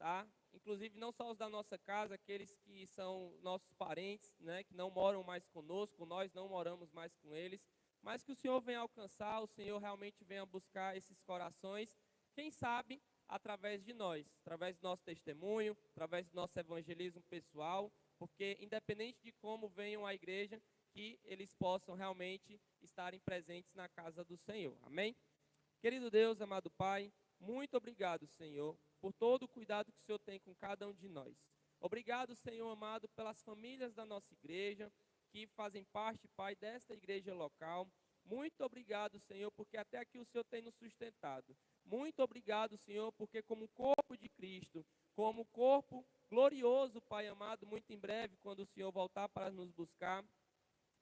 tá? Inclusive não só os da nossa casa, aqueles que são nossos parentes, né, que não moram mais conosco, nós não moramos mais com eles, mas que o Senhor venha alcançar, o Senhor realmente venha buscar esses corações, quem sabe através de nós, através do nosso testemunho, através do nosso evangelismo pessoal, porque independente de como venham à igreja, que eles possam realmente estarem presentes na casa do Senhor. Amém? Querido Deus, amado Pai, muito obrigado, Senhor, por todo o cuidado que o Senhor tem com cada um de nós. Obrigado, Senhor amado, pelas famílias da nossa igreja, que fazem parte, Pai, desta igreja local. Muito obrigado, Senhor, porque até aqui o Senhor tem nos sustentado. Muito obrigado, Senhor, porque como corpo de Cristo, como corpo glorioso, Pai amado, muito em breve, quando o Senhor voltar para nos buscar,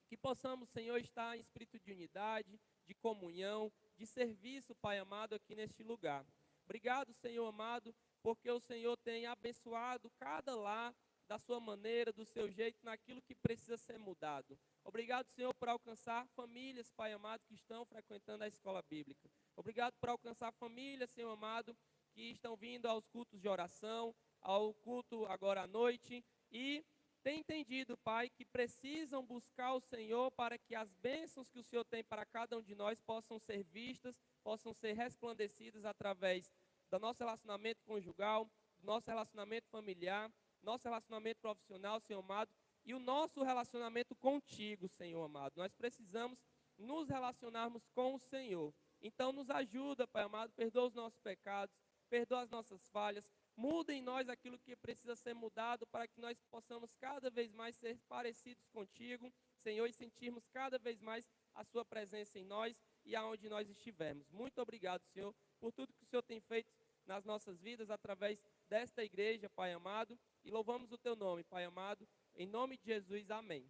que possamos, Senhor, estar em espírito de unidade, de comunhão, de serviço, Pai amado, aqui neste lugar. Obrigado, Senhor amado, porque o Senhor tem abençoado cada lar da sua maneira, do seu jeito, naquilo que precisa ser mudado. Obrigado, Senhor, por alcançar famílias, Pai amado, que estão frequentando a escola bíblica. Obrigado por alcançar famílias, Senhor amado, que estão vindo aos cultos de oração, ao culto agora à noite e tem entendido, Pai, que precisam buscar o Senhor para que as bênçãos que o Senhor tem para cada um de nós possam ser vistas, possam ser resplandecidas através do nosso relacionamento conjugal, do nosso relacionamento familiar, nosso relacionamento profissional, Senhor amado, e o nosso relacionamento contigo, Senhor amado. Nós precisamos nos relacionarmos com o Senhor. Então nos ajuda, Pai amado, perdoa os nossos pecados, perdoa as nossas falhas, muda em nós aquilo que precisa ser mudado para que nós possamos cada vez mais ser parecidos contigo, Senhor, e sentirmos cada vez mais a sua presença em nós e aonde nós estivermos. Muito obrigado, Senhor, por tudo que o Senhor tem feito nas nossas vidas através desta igreja, Pai amado, e louvamos o teu nome, Pai amado, em nome de Jesus, amém.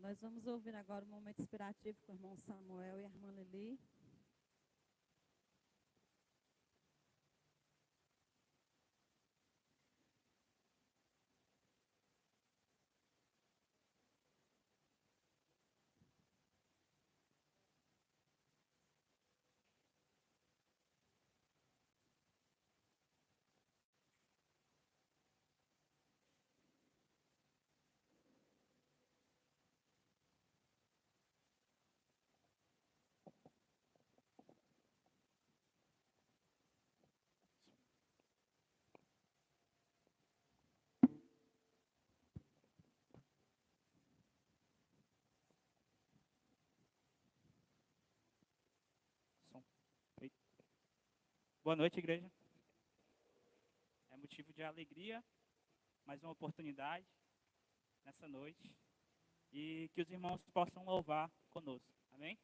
Nós vamos ouvir agora um momento inspirativo com o irmão Samuel e a irmã Lili. Som. Oi. Boa noite, igreja. É motivo de alegria, mais uma oportunidade nessa noite. E que os irmãos possam louvar conosco. Amém?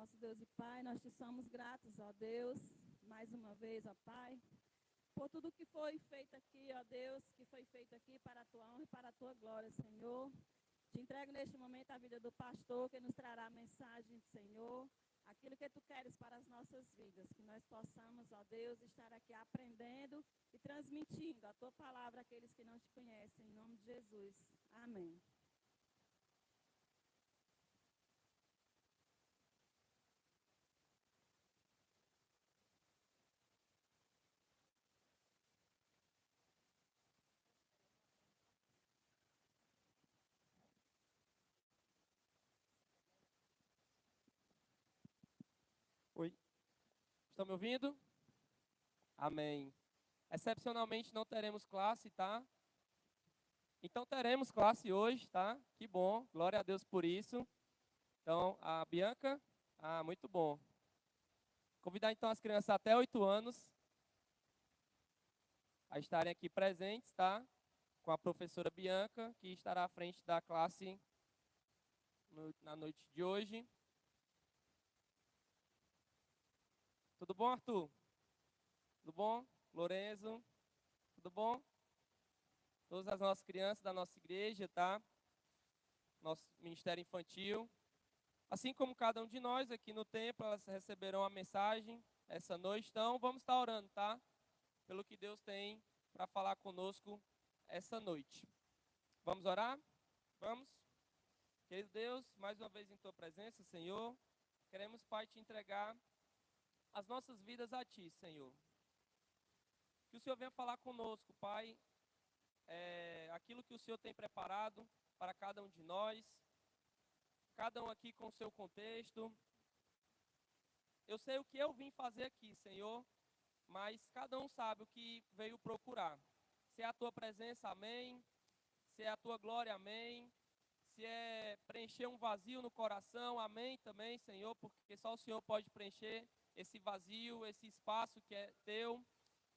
Nosso Deus e Pai, nós te somos gratos, ó Deus, mais uma vez, ó Pai, por tudo que foi feito aqui, ó Deus, que foi feito aqui para a tua honra e para a tua glória, Senhor. Te entrego neste momento a vida do pastor, que nos trará a mensagem, Senhor, aquilo que tu queres para as nossas vidas, que nós possamos, ó Deus, estar aqui aprendendo e transmitindo a tua palavra àqueles que não te conhecem, em nome de Jesus. Amém. Oi, estão me ouvindo? Amém. Excepcionalmente não teremos classe, tá? Então teremos classe hoje, tá? Que bom, glória a Deus por isso. Então, a Bianca, muito bom. Convidar então as crianças até 8 anos a estarem aqui presentes, tá? Com a professora Bianca, que estará à frente da classe na noite de hoje. Tudo bom, Arthur? Tudo bom? Lorenzo? Tudo bom? Todas as nossas crianças da nossa igreja, tá? Nosso ministério infantil. Assim como cada um de nós aqui no templo, elas receberão a mensagem essa noite. Então, vamos estar orando, tá? Pelo que Deus tem para falar conosco essa noite. Vamos orar? Vamos? Querido Deus, mais uma vez em tua presença, Senhor, queremos, Pai, te entregar as nossas vidas a ti, Senhor. Que o Senhor venha falar conosco, Pai, aquilo que o Senhor tem preparado para cada um de nós, cada um aqui com o seu contexto. Eu sei o que eu vim fazer aqui, Senhor, mas cada um sabe o que veio procurar. Se é a tua presença, amém. Se é a tua glória, amém. Se é preencher um vazio no coração, amém também, Senhor, porque só o Senhor pode preencher esse vazio, esse espaço que é teu.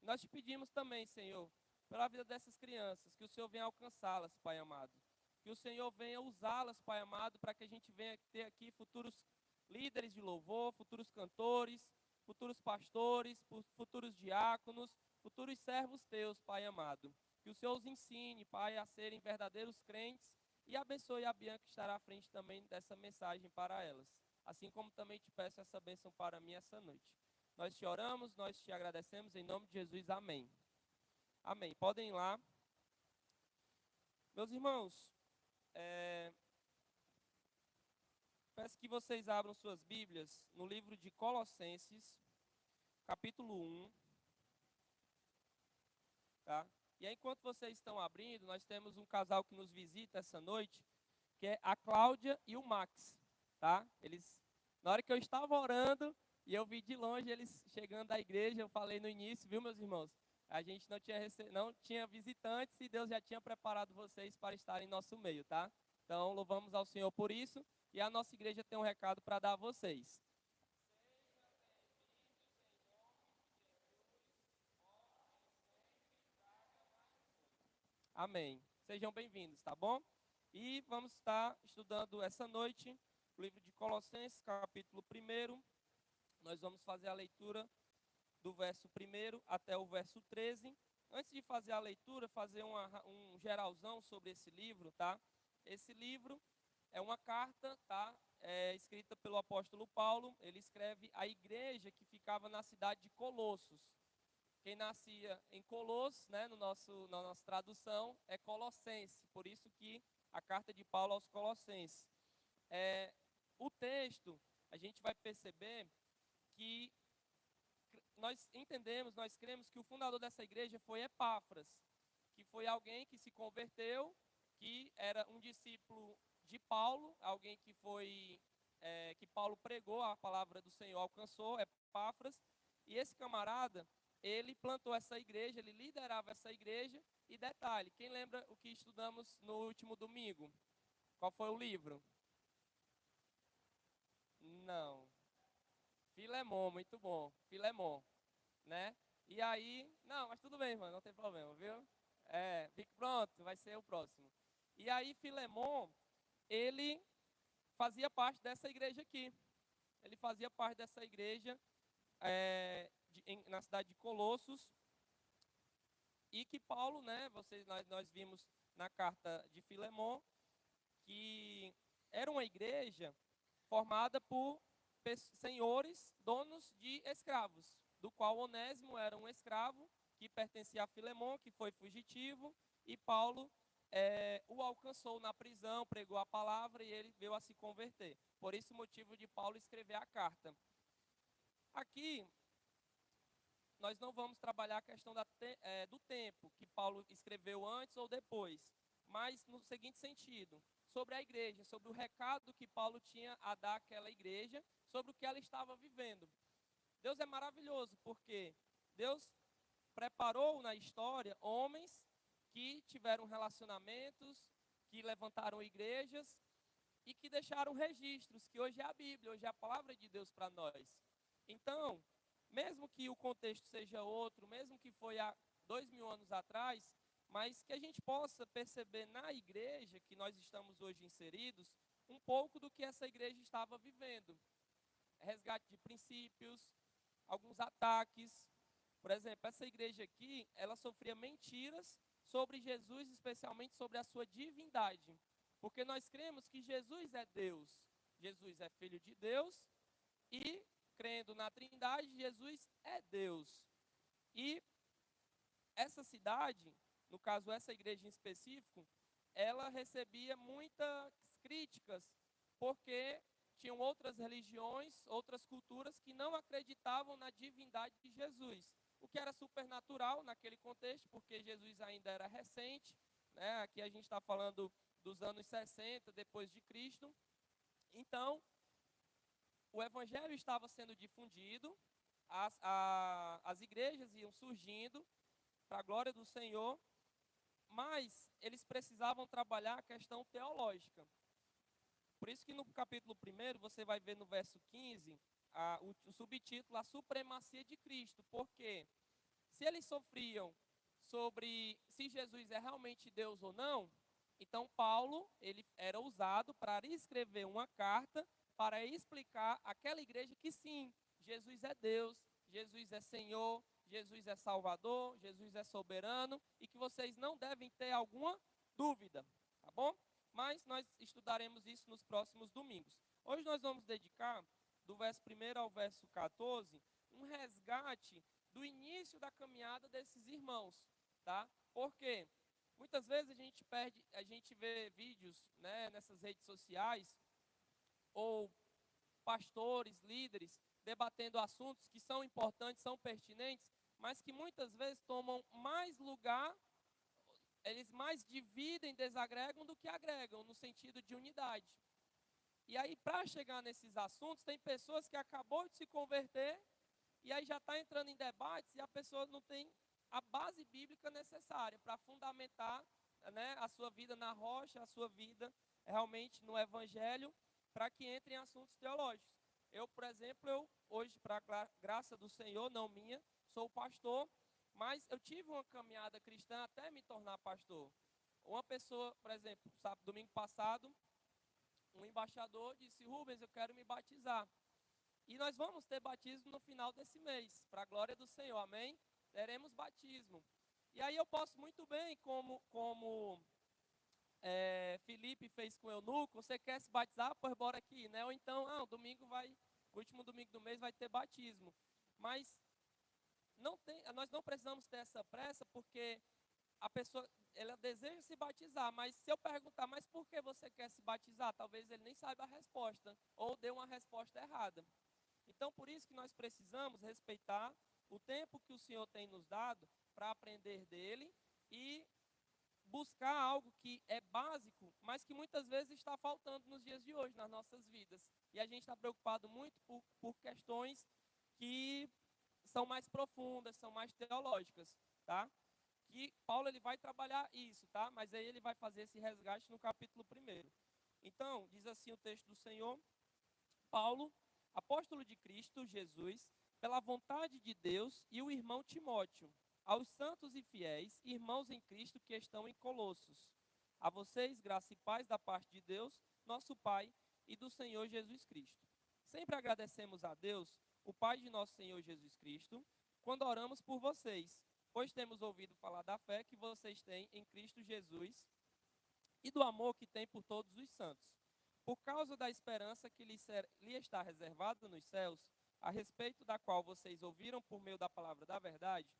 Nós te pedimos também, Senhor, pela vida dessas crianças, que o Senhor venha alcançá-las, Pai amado. Que o Senhor venha usá-las, Pai amado, para que a gente venha ter aqui futuros líderes de louvor, futuros cantores, futuros pastores, futuros diáconos, futuros servos teus, Pai amado. Que o Senhor os ensine, Pai, a serem verdadeiros crentes e abençoe a Bianca que estará à frente também dessa mensagem para elas. Assim como também te peço essa bênção para mim essa noite. Nós te oramos, nós te agradecemos em nome de Jesus, amém. Amém. Podem ir lá. Meus irmãos, peço que vocês abram suas Bíblias no livro de Colossenses, capítulo 1. Tá? E aí, enquanto vocês estão abrindo, nós temos um casal que nos visita essa noite, que é a Cláudia e o Max. Tá? Na hora que eu estava orando, e eu vi de longe eles chegando à igreja, eu falei no início, viu, meus irmãos? A gente não tinha visitantes e Deus já tinha preparado vocês para estarem em nosso meio, tá? Então, louvamos ao Senhor por isso. E a nossa igreja tem um recado para dar a vocês. Amém. Sejam bem-vindos, tá bom? E vamos estar estudando essa noite o livro de Colossenses, capítulo 1. Nós vamos fazer a leitura do verso 1 até o verso 13. Antes de fazer a leitura, fazer um geralzão sobre esse livro, tá? Esse livro é uma carta, tá? Escrita pelo apóstolo Paulo. Ele escreve à igreja que ficava na cidade de Colossos. Quem nascia em Colossos, né, na nossa tradução, é Colossense. Por isso que a carta de Paulo aos Colossenses. O texto, a gente vai perceber que nós entendemos, nós cremos que o fundador dessa igreja foi Epáfras, que foi alguém que se converteu, que era um discípulo de Paulo, alguém que que Paulo pregou, a palavra do Senhor alcançou, Epáfras, e esse camarada, ele plantou essa igreja, ele liderava essa igreja, e detalhe, quem lembra o que estudamos no último domingo? Qual foi o livro? Não. Filemon, muito bom. Filemon, né? E aí, não, mas tudo bem, mano, não tem problema, viu? Fique pronto, vai ser o próximo. E aí, Filemon, ele fazia parte dessa igreja aqui. ele fazia parte dessa igreja na cidade de Colossos, e que Paulo, né, nós vimos na carta de Filemon, que era uma igreja formada por senhores, donos de escravos, do qual Onésimo era um escravo que pertencia a Filemon, que foi fugitivo, e Paulo o alcançou na prisão, pregou a palavra e ele veio a se converter. Por esse motivo de Paulo escrever a carta. Aqui, nós não vamos trabalhar a questão do tempo, que Paulo escreveu antes ou depois, mas no seguinte sentido, sobre a igreja, sobre o recado que Paulo tinha a dar àquela igreja, sobre o que ela estava vivendo. Deus é maravilhoso, porque Deus preparou na história homens que tiveram relacionamentos, que levantaram igrejas e que deixaram registros, que hoje é a Bíblia, hoje é a palavra de Deus para nós. Então, mesmo que o contexto seja outro, mesmo que foi há 2000 anos atrás, mas que a gente possa perceber na igreja que nós estamos hoje inseridos, um pouco do que essa igreja estava vivendo. Resgate de princípios, alguns ataques. Por exemplo, essa igreja aqui, ela sofria mentiras sobre Jesus, especialmente sobre a sua divindade. Porque nós cremos que Jesus é Deus, Jesus é Filho de Deus, e crendo na Trindade, Jesus é Deus. E essa cidade, no caso essa igreja em específico, ela recebia muitas críticas, porque tinham outras religiões, outras culturas que não acreditavam na divindade de Jesus. O que era supernatural naquele contexto, porque Jesus ainda era recente, né? Aqui a gente está falando dos anos 60, depois de Cristo. Então, o evangelho estava sendo difundido, as igrejas iam surgindo, para a glória do Senhor, mas eles precisavam trabalhar a questão teológica. Por isso que no capítulo 1, você vai ver no verso 15, o subtítulo, a supremacia de Cristo. Porque se eles sofriam sobre se Jesus é realmente Deus ou não, então Paulo, ele era usado para escrever uma carta para explicar àquela igreja que sim, Jesus é Deus, Jesus é Senhor, Jesus é Salvador, Jesus é soberano, e que vocês não devem ter alguma dúvida, tá bom? Mas nós estudaremos isso nos próximos domingos. Hoje nós vamos dedicar, do verso 1 ao verso 14, um resgate do início da caminhada desses irmãos, tá? Porque muitas vezes a gente vê vídeos, né, nessas redes sociais, ou pastores, líderes, debatendo assuntos que são importantes, são pertinentes, mas que muitas vezes tomam mais lugar, eles mais dividem, desagregam do que agregam, no sentido de unidade. E aí, para chegar nesses assuntos, tem pessoas que acabou de se converter, e aí já está entrando em debates, e a pessoa não tem a base bíblica necessária para fundamentar, né, a sua vida na rocha, a sua vida realmente no evangelho, para que entre em assuntos teológicos. Eu, por exemplo, hoje, para a graça do Senhor, não minha, sou pastor, mas eu tive uma caminhada cristã até me tornar pastor. Uma pessoa, por exemplo, domingo passado, um embaixador disse: Rubens, eu quero me batizar. E nós vamos ter batismo no final desse mês, para a glória do Senhor, amém? Teremos batismo. E aí eu posso muito bem, como Felipe fez com o eunuco, você quer se batizar? Pois bora aqui, né? Ou então, o último domingo do mês vai ter batismo. Mas nós não precisamos ter essa pressa, porque a pessoa, ela deseja se batizar, mas se eu perguntar, mas por que você quer se batizar? Talvez ele nem saiba a resposta, ou dê uma resposta errada. Então, por isso que nós precisamos respeitar o tempo que o Senhor tem nos dado para aprender dele e buscar algo que é básico, mas que muitas vezes está faltando nos dias de hoje, nas nossas vidas. E a gente está preocupado muito por questões que são mais profundas, são mais teológicas, tá? Que Paulo ele vai trabalhar isso, tá? Mas aí ele vai fazer esse resgate no capítulo 1. Então, diz assim o texto do Senhor: Paulo, apóstolo de Cristo Jesus, pela vontade de Deus, e o irmão Timóteo, aos santos e fiéis, irmãos em Cristo que estão em Colossos. A vocês, graça e paz da parte de Deus, nosso Pai, e do Senhor Jesus Cristo. Sempre agradecemos a Deus, o Pai de nosso Senhor Jesus Cristo, quando oramos por vocês, pois temos ouvido falar da fé que vocês têm em Cristo Jesus e do amor que têm por todos os santos. Por causa da esperança que lhe está reservada nos céus, a respeito da qual vocês ouviram por meio da palavra da verdade,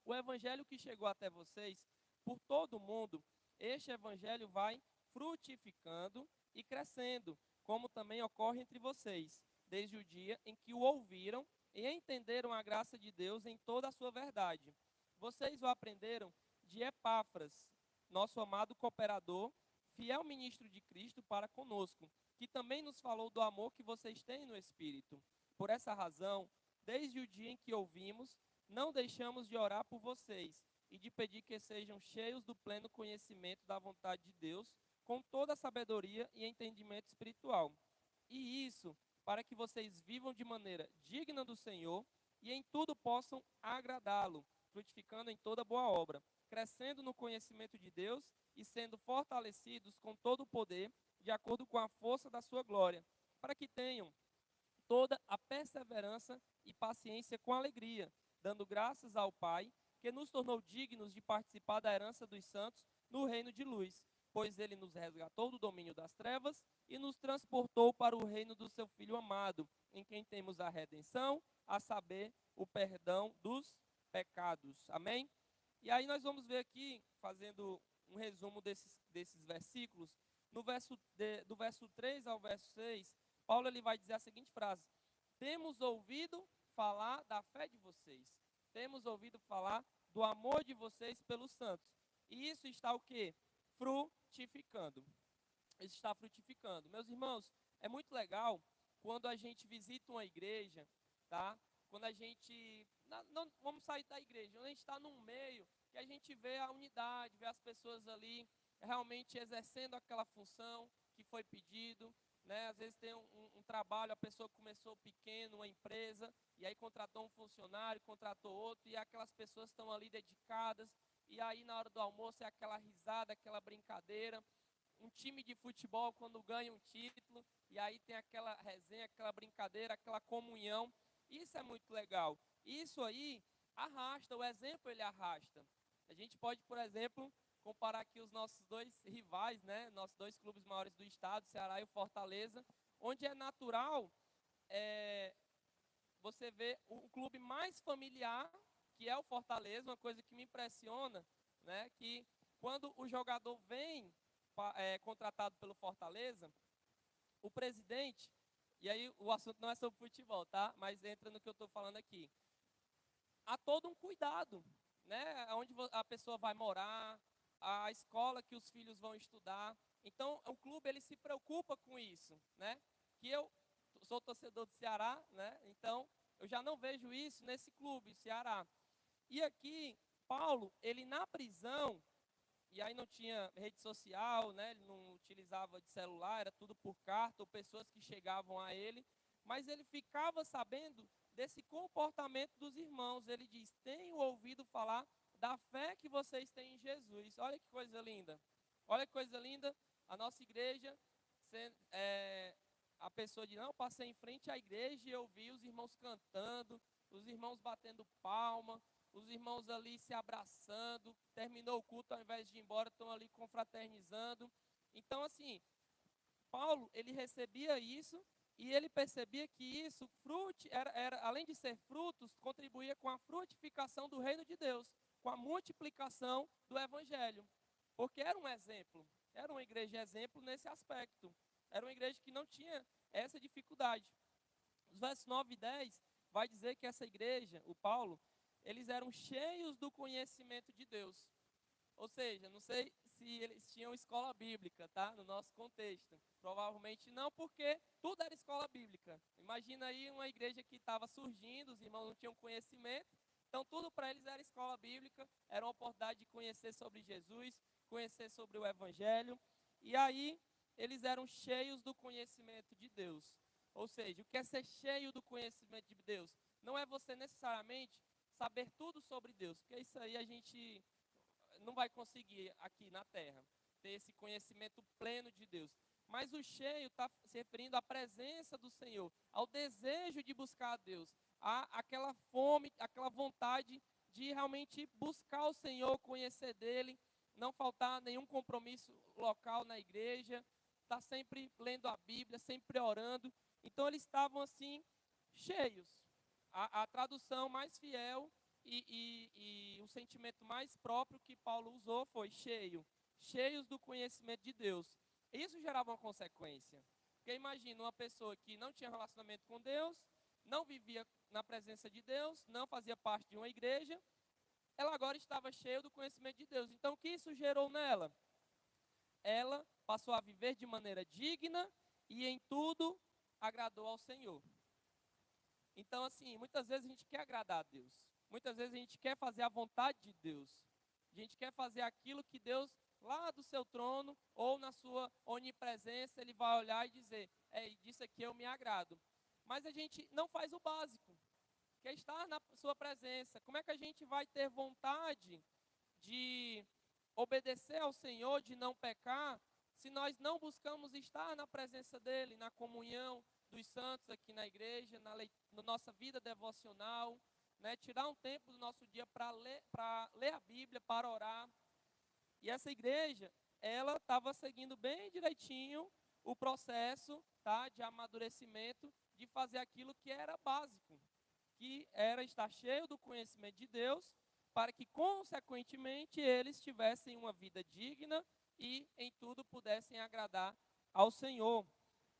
o evangelho que chegou até vocês por todo o mundo, este evangelho vai frutificando e crescendo, como também ocorre entre vocês, desde o dia em que o ouviram e entenderam a graça de Deus em toda a sua verdade. Vocês o aprenderam de Epáfras, nosso amado cooperador, fiel ministro de Cristo para conosco, que também nos falou do amor que vocês têm no Espírito. Por essa razão, desde o dia em que ouvimos, não deixamos de orar por vocês e de pedir que sejam cheios do pleno conhecimento da vontade de Deus, com toda a sabedoria e entendimento espiritual. E isso para que vocês vivam de maneira digna do Senhor e em tudo possam agradá-lo, frutificando em toda boa obra, crescendo no conhecimento de Deus e sendo fortalecidos com todo o poder, de acordo com a força da sua glória, para que tenham toda a perseverança e paciência com alegria, dando graças ao Pai, que nos tornou dignos de participar da herança dos santos no reino de luz, pois ele nos resgatou do domínio das trevas e nos transportou para o reino do seu Filho amado, em quem temos a redenção, a saber, o perdão dos pecados. Amém? E aí nós vamos ver aqui, fazendo um resumo desses versículos, do verso 3 ao verso 6, Paulo ele vai dizer a seguinte frase: temos ouvido falar da fé de vocês, temos ouvido falar do amor de vocês pelos santos, e isso está o quê? Frutificando. Isso está frutificando. Meus irmãos, é muito legal quando a gente visita uma igreja, tá? Quando a gente, não vamos sair da igreja, quando a gente está num meio que a gente vê a unidade, vê as pessoas ali realmente exercendo aquela função que foi pedido, né? Às vezes tem um trabalho, a pessoa começou pequeno, uma empresa, e aí contratou um funcionário, contratou outro, e aquelas pessoas estão ali dedicadas, e aí na hora do almoço é aquela risada, aquela brincadeira. Um time de futebol quando ganha um título, e aí tem aquela resenha, aquela brincadeira, aquela comunhão. Isso é muito legal. Isso aí arrasta, o exemplo ele arrasta. A gente pode, por exemplo, comparar aqui os nossos dois rivais, né? Nossos dois clubes maiores do estado, Ceará e o Fortaleza, onde é natural você ver o clube mais familiar, que é o Fortaleza, uma coisa que me impressiona, né? Que quando o jogador vem contratado pelo Fortaleza, o presidente, e aí o assunto não é sobre futebol, tá? Mas entra no que eu estou falando aqui. Há todo um cuidado, né? Onde a pessoa vai morar, a escola que os filhos vão estudar. Então, o clube ele se preocupa com isso, né? Que eu sou torcedor do Ceará, né? Então, eu já não vejo isso nesse clube, Ceará. E aqui, Paulo, ele na prisão, e aí não tinha rede social, né? Ele não utilizava de celular, era tudo por carta, ou pessoas que chegavam a ele, mas ele ficava sabendo desse comportamento dos irmãos. Ele diz: tenho ouvido falar da fé que vocês têm em Jesus. Olha que coisa linda. Olha que coisa linda. A nossa igreja, a pessoa diz: não, passei em frente à igreja e eu vi os irmãos cantando, os irmãos batendo palma, os irmãos ali se abraçando, terminou o culto, ao invés de ir embora, estão ali confraternizando. Então, assim, Paulo, ele recebia isso e ele percebia que isso, além de ser frutos, contribuía com a frutificação do reino de Deus, com a multiplicação do evangelho. Porque era um exemplo, era uma igreja exemplo nesse aspecto. Era uma igreja que não tinha essa dificuldade. Os versos 9 e 10 vai dizer que essa igreja, o Paulo, eles eram cheios do conhecimento de Deus. Ou seja, não sei se eles tinham escola bíblica, tá? No nosso contexto. Provavelmente não, porque tudo era escola bíblica. Imagina aí uma igreja que estava surgindo, os irmãos não tinham conhecimento. Então, tudo para eles era escola bíblica, era uma oportunidade de conhecer sobre Jesus, conhecer sobre o Evangelho. E aí, eles eram cheios do conhecimento de Deus. Ou seja, o que é ser cheio do conhecimento de Deus? Não é você necessariamente saber tudo sobre Deus, porque isso aí a gente não vai conseguir aqui na terra, ter esse conhecimento pleno de Deus. Mas o cheio está se referindo à presença do Senhor, ao desejo de buscar a Deus, aquela fome, aquela vontade de realmente buscar o Senhor, conhecer dele, não faltar nenhum compromisso local na igreja, estar sempre lendo a Bíblia, sempre orando. Então eles estavam assim, cheios. A tradução mais fiel e o sentimento mais próprio que Paulo usou foi cheio, cheios do conhecimento de Deus. Isso gerava uma consequência. Porque imagina uma pessoa que não tinha relacionamento com Deus, não vivia na presença de Deus, não fazia parte de uma igreja, ela agora estava cheia do conhecimento de Deus. Então o que isso gerou nela? Ela passou a viver de maneira digna e em tudo agradou ao Senhor. Então, assim, muitas vezes a gente quer agradar a Deus. Muitas vezes a gente quer fazer a vontade de Deus. A gente quer fazer aquilo que Deus, lá do seu trono, ou na sua onipresença, Ele vai olhar e dizer, disso aqui eu me agrado. Mas a gente não faz o básico, que é estar na sua presença. Como é que a gente vai ter vontade de obedecer ao Senhor, de não pecar, se nós não buscamos estar na presença dEle, na comunhão dos santos aqui na igreja, na nossa vida devocional, né? Tirar um tempo do nosso dia para ler a Bíblia, para orar. E essa igreja, ela estava seguindo bem direitinho o processo, tá, de amadurecimento, de fazer aquilo que era básico, que era estar cheio do conhecimento de Deus, para que, consequentemente, eles tivessem uma vida digna e em tudo pudessem agradar ao Senhor.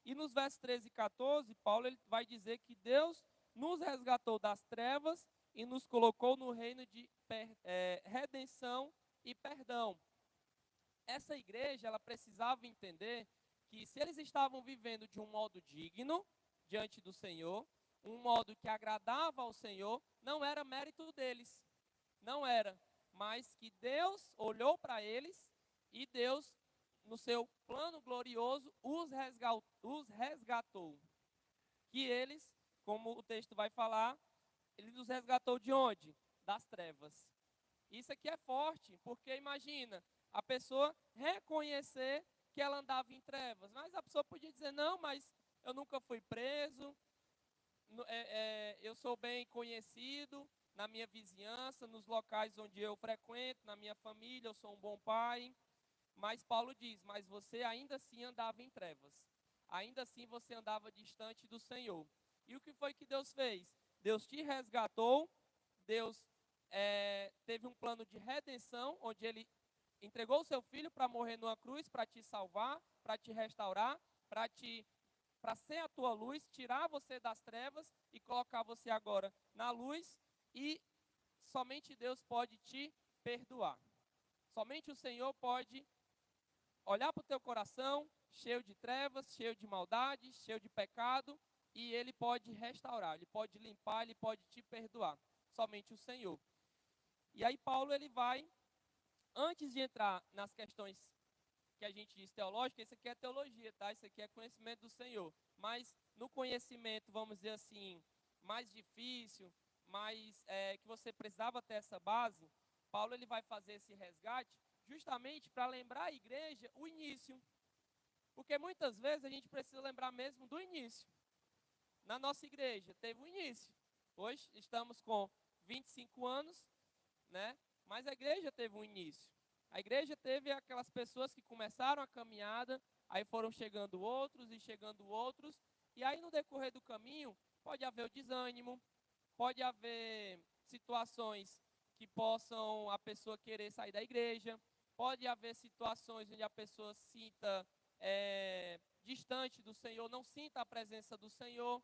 E nos versos 13 e 14, Paulo ele vai dizer que Deus nos resgatou das trevas e nos colocou no reino de redenção e perdão. Essa igreja, ela precisava entender que se eles estavam vivendo de um modo digno diante do Senhor, um modo que agradava ao Senhor, não era mérito deles, não era, mas que Deus olhou para eles e Deus, no seu plano glorioso, os resgatou. Que eles, como o texto vai falar, ele nos resgatou de onde? Das trevas. Isso aqui é forte, porque imagina, a pessoa reconhecer que ela andava em trevas. Mas a pessoa podia dizer, não, mas eu nunca fui preso, eu sou bem conhecido na minha vizinhança, nos locais onde eu frequento, na minha família, eu sou um bom pai. Mas Paulo diz, mas você ainda assim andava em trevas. Ainda assim você andava distante do Senhor. E o que foi que Deus fez? Deus te resgatou, Deus teve um plano de redenção, onde Ele entregou o seu Filho para morrer numa cruz, para te salvar, para te restaurar, para ser a tua luz, tirar você das trevas e colocar você agora na luz. E somente Deus pode te perdoar. Somente o Senhor pode olhar para o teu coração, cheio de trevas, cheio de maldade, cheio de pecado, e Ele pode restaurar, Ele pode limpar, Ele pode te perdoar. Somente o Senhor. E aí Paulo, ele vai, antes de entrar nas questões que a gente diz teológica, isso aqui é teologia, tá? Isso aqui é conhecimento do Senhor. Mas no conhecimento, vamos dizer assim, mais difícil, mais que você precisava ter essa base, Paulo ele vai fazer esse resgate justamente para lembrar a igreja o início. Porque muitas vezes a gente precisa lembrar mesmo do início. Na nossa igreja teve um início. Hoje estamos com 25 anos, né? Mas a igreja teve um início. A igreja teve aquelas pessoas que começaram a caminhada, aí foram chegando outros e chegando outros, e aí no decorrer do caminho pode haver o desânimo, pode haver situações que possam a pessoa querer sair da igreja, pode haver situações onde a pessoa sinta distante do Senhor, não sinta a presença do Senhor,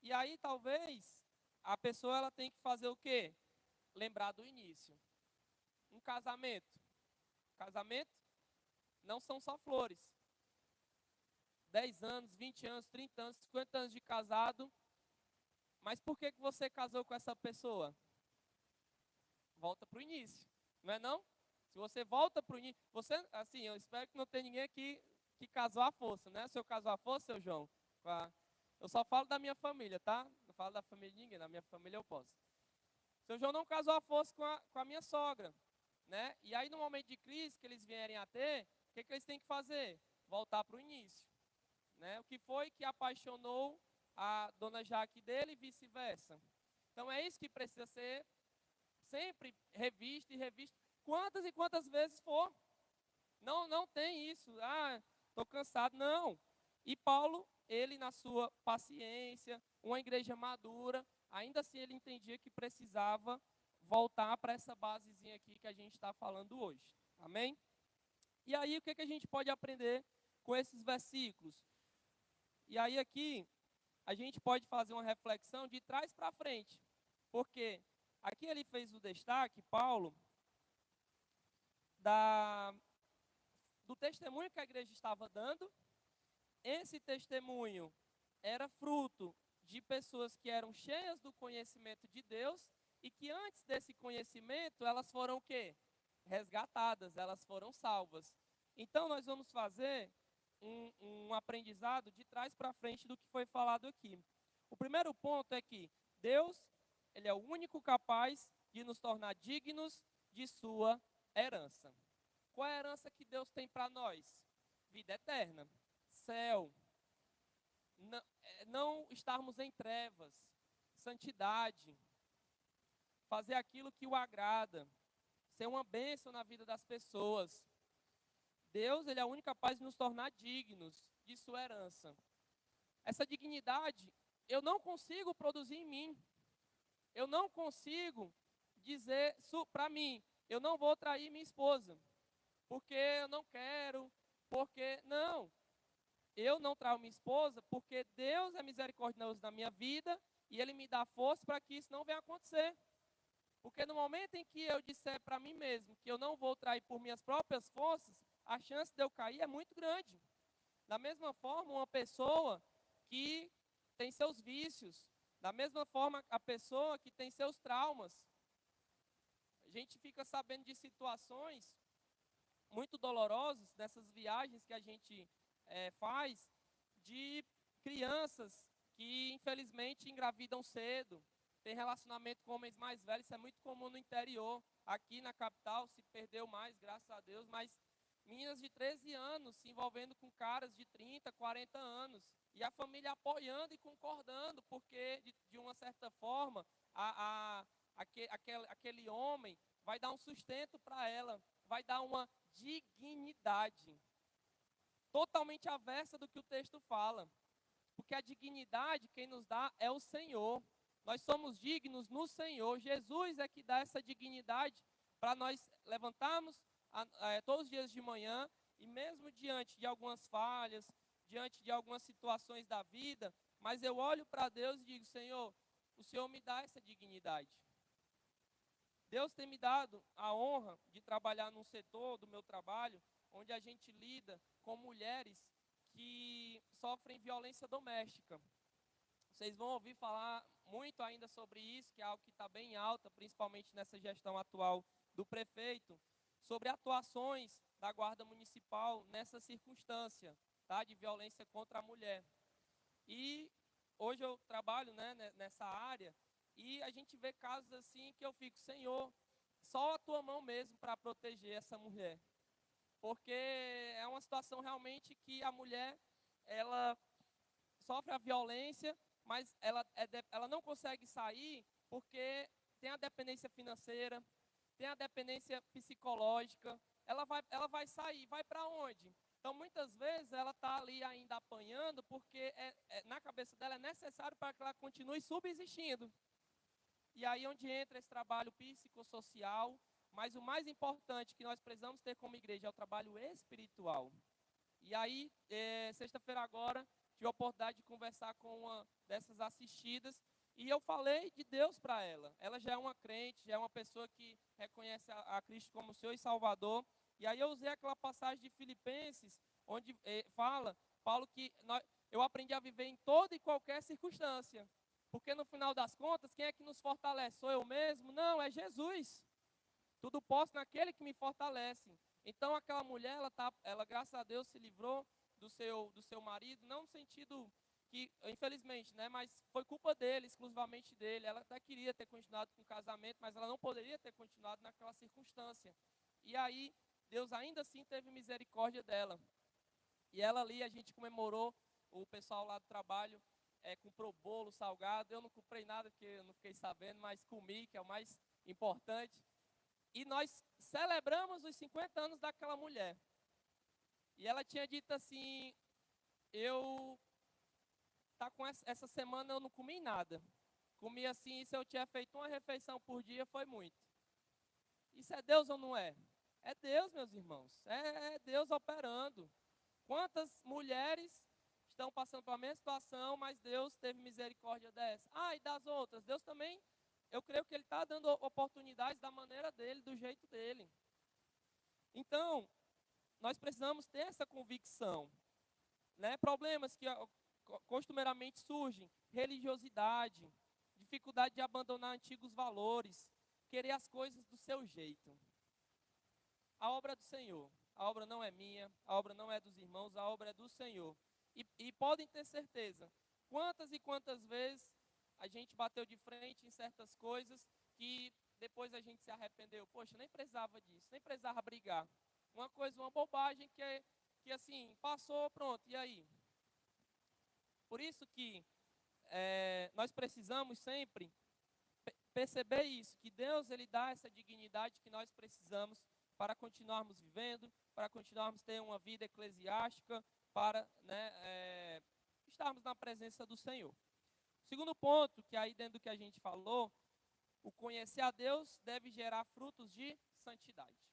e aí talvez a pessoa ela tem que fazer o quê? Lembrar do início. Um casamento. Casamento não são só flores. 10 anos, 20 anos, 30 anos, 50 anos de casado. Mas por que você casou com essa pessoa? Volta para o início, não é não? Se você volta para o início, você, assim, eu espero que não tenha ninguém aqui que casou à força, né? Se eu casou à força, seu João, eu só falo da minha família, tá? Não falo da família de ninguém, da minha família eu posso. Seu João não casou à força com a minha sogra, né? E aí no momento de crise que eles vierem a ter, o que eles têm que fazer? voltar para o início, né? O que foi que apaixonou a dona Jaque dele e vice-versa. Então é isso que precisa ser sempre revisto e revisto, quantas e quantas vezes for. Não tem isso, estou cansado, não. E Paulo, ele na sua paciência, uma igreja madura, ainda assim ele entendia que precisava voltar para essa basezinha aqui que a gente está falando hoje. Amém? E aí o que a gente pode aprender com esses versículos? E aí aqui a gente pode fazer uma reflexão de trás para frente. Porque aqui ele fez o destaque, Paulo, do testemunho que a igreja estava dando. Esse testemunho era fruto de pessoas que eram cheias do conhecimento de Deus e que antes desse conhecimento elas foram o quê? Resgatadas, elas foram salvas. Então nós vamos fazer um aprendizado de trás para frente do que foi falado aqui. O primeiro ponto é que Deus, ele é o único capaz de nos tornar dignos de sua herança. Qual é a herança que Deus tem para nós? Vida eterna, céu, não estarmos em trevas, santidade, fazer aquilo que o agrada, ser uma bênção na vida das pessoas. Deus, ele é o único capaz de nos tornar dignos de sua herança. Essa dignidade, eu não consigo produzir em mim. Eu não consigo dizer para mim, eu não vou trair minha esposa, porque eu não quero, porque não. Eu não traio minha esposa porque Deus é misericordioso na minha vida e Ele me dá força para que isso não venha acontecer. Porque no momento em que eu disser para mim mesmo que eu não vou trair por minhas próprias forças, a chance de eu cair é muito grande. Da mesma forma, uma pessoa que tem seus vícios, da mesma forma, a pessoa que tem seus traumas. A gente fica sabendo de situações muito dolorosas nessas viagens que a gente faz, de crianças que infelizmente engravidam cedo, tem relacionamento com homens mais velhos. Isso é muito comum no interior. Aqui na capital se perdeu mais, graças a Deus, mas meninas de 13 anos se envolvendo com caras de 30, 40 anos, e a família apoiando e concordando, porque de uma certa forma aquele homem vai dar um sustento para ela, vai dar uma dignidade totalmente aversa do que o texto fala, porque a dignidade quem nos dá é o Senhor. Nós somos dignos no Senhor. Jesus é que dá essa dignidade para nós levantarmos todos os dias de manhã e mesmo diante de algumas falhas, diante de algumas situações da vida, mas eu olho para Deus e digo, Senhor, o Senhor me dá essa dignidade. Deus tem me dado a honra de trabalhar num setor do meu trabalho onde a gente lida com mulheres que sofrem violência doméstica. Vocês vão ouvir falar muito ainda sobre isso, que é algo que está bem alta, principalmente nessa gestão atual do prefeito, sobre atuações da Guarda Municipal nessa circunstância, tá, de violência contra a mulher. E hoje eu trabalho, né, nessa área, e a gente vê casos assim que eu fico, Senhor, só a tua mão mesmo para proteger essa mulher. Porque é uma situação realmente que a mulher, ela sofre a violência, mas ela não consegue sair porque tem a dependência financeira, tem a dependência psicológica. Ela vai sair, vai para onde? Então, muitas vezes, ela está ali ainda apanhando porque na cabeça dela é necessário para que ela continue subsistindo. E aí onde entra esse trabalho psicossocial, mas o mais importante que nós precisamos ter como igreja é o trabalho espiritual. E aí, sexta-feira agora, tive a oportunidade de conversar com uma dessas assistidas e eu falei de Deus para ela. Ela já é uma crente, já é uma pessoa que reconhece a Cristo como Senhor e Salvador. E aí eu usei aquela passagem de Filipenses, onde fala, Paulo, que eu aprendi a viver em toda e qualquer circunstância. Porque no final das contas, quem é que nos fortalece? Sou eu mesmo? Não, é Jesus. Tudo posso naquele que me fortalece. Então aquela mulher, ela graças a Deus se livrou do seu marido, não no sentido que, infelizmente, né, mas foi culpa dele, exclusivamente dele. Ela até queria ter continuado com o casamento, mas ela não poderia ter continuado naquela circunstância. E aí, Deus ainda assim teve misericórdia dela. E ela ali, a gente comemorou, o pessoal lá do trabalho comprou bolo, salgado. Eu não comprei nada, porque eu não fiquei sabendo, mas comi, que é o mais importante. E nós celebramos os 50 anos daquela mulher. E ela tinha dito assim, com essa semana eu não comi nada. Comi assim, se eu tinha feito uma refeição por dia, foi muito. Isso é Deus ou não é? É Deus, meus irmãos. É Deus operando. Quantas mulheres estão passando pela mesma situação, mas Deus teve misericórdia dessa. E das outras. Deus também, eu creio que Ele está dando oportunidades da maneira dEle, do jeito dEle. Então, nós precisamos ter essa convicção. Né? Problemas que costumeiramente surgem, religiosidade, dificuldade de abandonar antigos valores, querer as coisas do seu jeito. A obra é do Senhor. A obra não é minha, a obra não é dos irmãos, a obra é do Senhor. E podem ter certeza, quantas e quantas vezes a gente bateu de frente em certas coisas que depois a gente se arrependeu. Poxa, nem precisava disso, nem precisava brigar. Uma bobagem que assim, passou, pronto, e aí? Por isso que nós precisamos sempre perceber isso, que Deus ele dá essa dignidade que nós precisamos para continuarmos vivendo, para continuarmos tendo uma vida eclesiástica, para estarmos na presença do Senhor. Segundo ponto, que aí dentro do que a gente falou, o conhecer a Deus deve gerar frutos de santidade.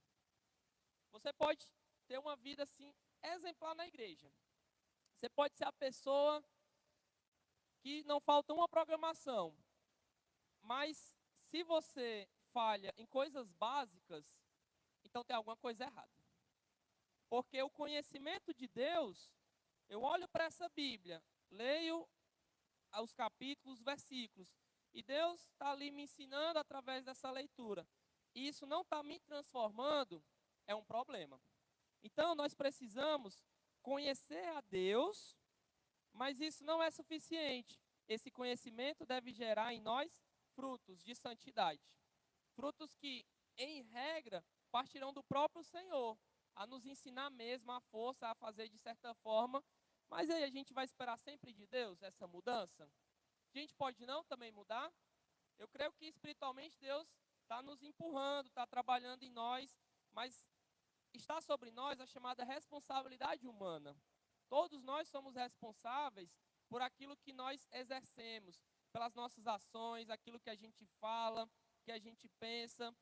Você pode ter uma vida assim exemplar na igreja. Você pode ser a pessoa que não falta uma programação, mas se você falha em coisas básicas, então tem alguma coisa errada. Porque o conhecimento de Deus, eu olho para essa Bíblia, leio os capítulos, os versículos, e Deus está ali me ensinando através dessa leitura. E isso não está me transformando, é um problema. Então nós precisamos conhecer a Deus, mas isso não é suficiente. Esse conhecimento deve gerar em nós frutos de santidade. Frutos que, em regra, partirão do próprio Senhor, a nos ensinar mesmo a força a fazer de certa forma. Mas aí a gente vai esperar sempre de Deus essa mudança? A gente pode não também mudar? Eu creio que espiritualmente Deus está nos empurrando, está trabalhando em nós, mas está sobre nós a chamada responsabilidade humana. Todos nós somos responsáveis por aquilo que nós exercemos, pelas nossas ações, aquilo que a gente fala, que a gente pensa.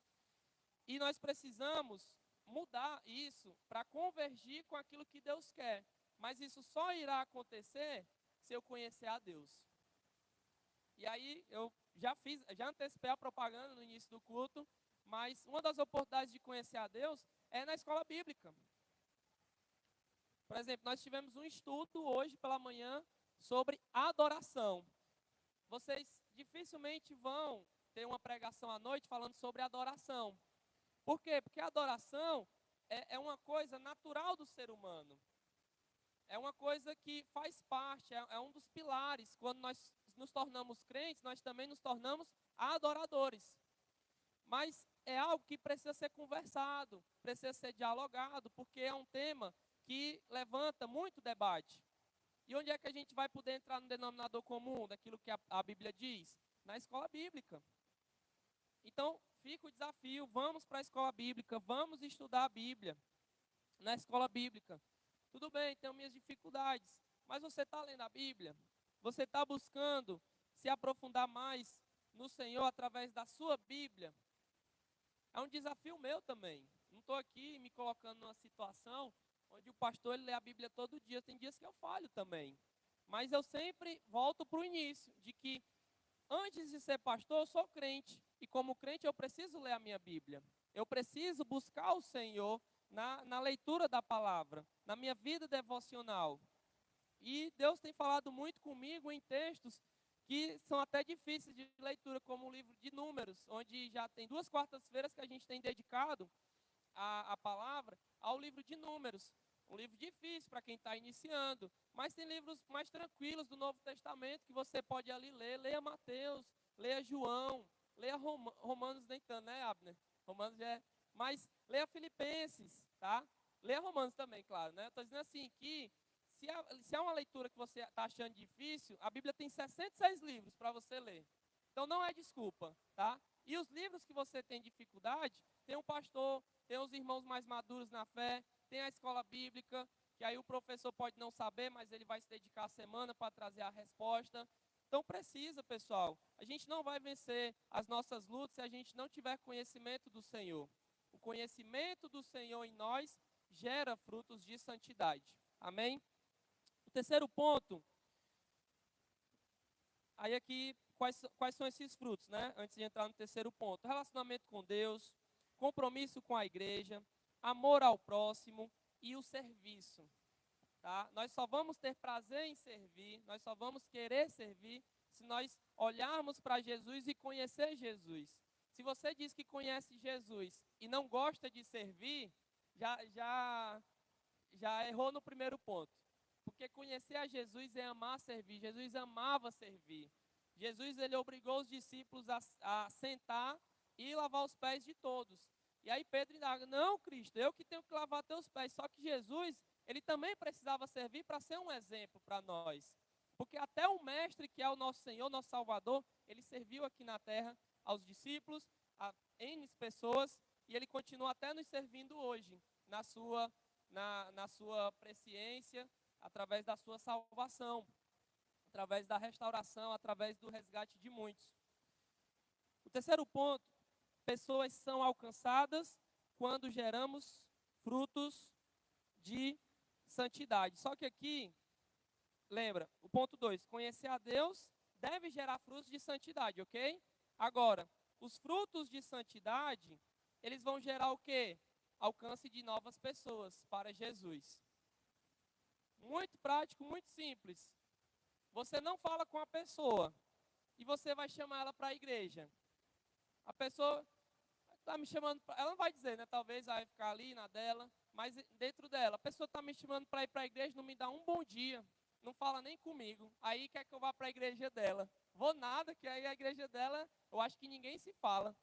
E nós precisamos mudar isso para convergir com aquilo que Deus quer. Mas isso só irá acontecer se eu conhecer a Deus. E aí eu já antecipei a propaganda no início do culto, mas uma das oportunidades de conhecer a Deus é na escola bíblica. Por exemplo, nós tivemos um estudo hoje pela manhã sobre adoração. Vocês dificilmente vão ter uma pregação à noite falando sobre adoração. Por quê? Porque a adoração é uma coisa natural do ser humano. É uma coisa que faz parte, é um dos pilares. Quando nós nos tornamos crentes, nós também nos tornamos adoradores. Mas é algo que precisa ser conversado, precisa ser dialogado, porque é um tema que levanta muito debate. E onde é que a gente vai poder entrar no denominador comum daquilo que a Bíblia diz? Na escola bíblica. Então, fica o desafio, vamos para a escola bíblica, vamos estudar a Bíblia na escola bíblica. Tudo bem, tenho minhas dificuldades, mas você está lendo a Bíblia? Você está buscando se aprofundar mais no Senhor através da sua Bíblia? É um desafio meu também. Não estou aqui me colocando numa situação onde o pastor ele lê a Bíblia todo dia. Tem dias que eu falho também. Mas eu sempre volto para o início, de que antes de ser pastor, eu sou crente. E como crente, eu preciso ler a minha Bíblia. Eu preciso buscar o Senhor na leitura da palavra, na minha vida devocional. E Deus tem falado muito comigo em textos que são até difíceis de leitura, como o livro de Números, onde já tem 2 quartas-feiras que a gente tem dedicado a palavra ao livro de Números. Um livro difícil para quem está iniciando, mas tem livros mais tranquilos do Novo Testamento que você pode ali ler. Leia Mateus, leia João, leia Romanos, nem tanto, né, Abner? Romanos já é... Mas leia Filipenses, tá? Leia Romanos também, claro, né? Estou dizendo assim, que Se é uma leitura que você está achando difícil, a Bíblia tem 66 livros para você ler. Então não é desculpa, tá? E os livros que você tem dificuldade, tem um pastor, tem os irmãos mais maduros na fé, tem a escola bíblica, que aí o professor pode não saber, mas ele vai se dedicar a semana para trazer a resposta. Então precisa, pessoal. A gente não vai vencer as nossas lutas se a gente não tiver conhecimento do Senhor. O conhecimento do Senhor em nós gera frutos de santidade. Amém? O terceiro ponto, aí aqui, quais são esses frutos, né? Antes de entrar no terceiro ponto. Relacionamento com Deus, compromisso com a igreja, amor ao próximo e o serviço. Tá? Nós só vamos ter prazer em servir, nós só vamos querer servir se nós olharmos para Jesus e conhecer Jesus. Se você diz que conhece Jesus e não gosta de servir, já errou no primeiro ponto. Porque conhecer a Jesus é amar servir. Jesus amava servir. Jesus, ele obrigou os discípulos a sentar e lavar os pés de todos. E aí Pedro indaga, não, Cristo, eu que tenho que lavar teus pés. Só que Jesus, ele também precisava servir para ser um exemplo para nós. Porque até o mestre, que é o nosso Senhor, nosso Salvador, ele serviu aqui na terra aos discípulos, a N pessoas, e ele continua até nos servindo hoje, na sua presciência, através da sua salvação, através da restauração, através do resgate de muitos. O terceiro ponto, pessoas são alcançadas quando geramos frutos de santidade. Só que aqui, lembra, o ponto 2, conhecer a Deus deve gerar frutos de santidade, ok? Agora, os frutos de santidade, eles vão gerar o quê? Alcance de novas pessoas para Jesus. Muito prático, muito simples. Você não fala com a pessoa e você vai chamar ela para a igreja. A pessoa está me chamando, ela não vai dizer, né? Talvez vai ficar ali na dela, mas dentro dela, a pessoa está me chamando para ir para a igreja, não me dá um bom dia, não fala nem comigo. Aí quer que eu vá para a igreja dela. Vou nada, que aí a igreja dela, eu acho que ninguém se fala.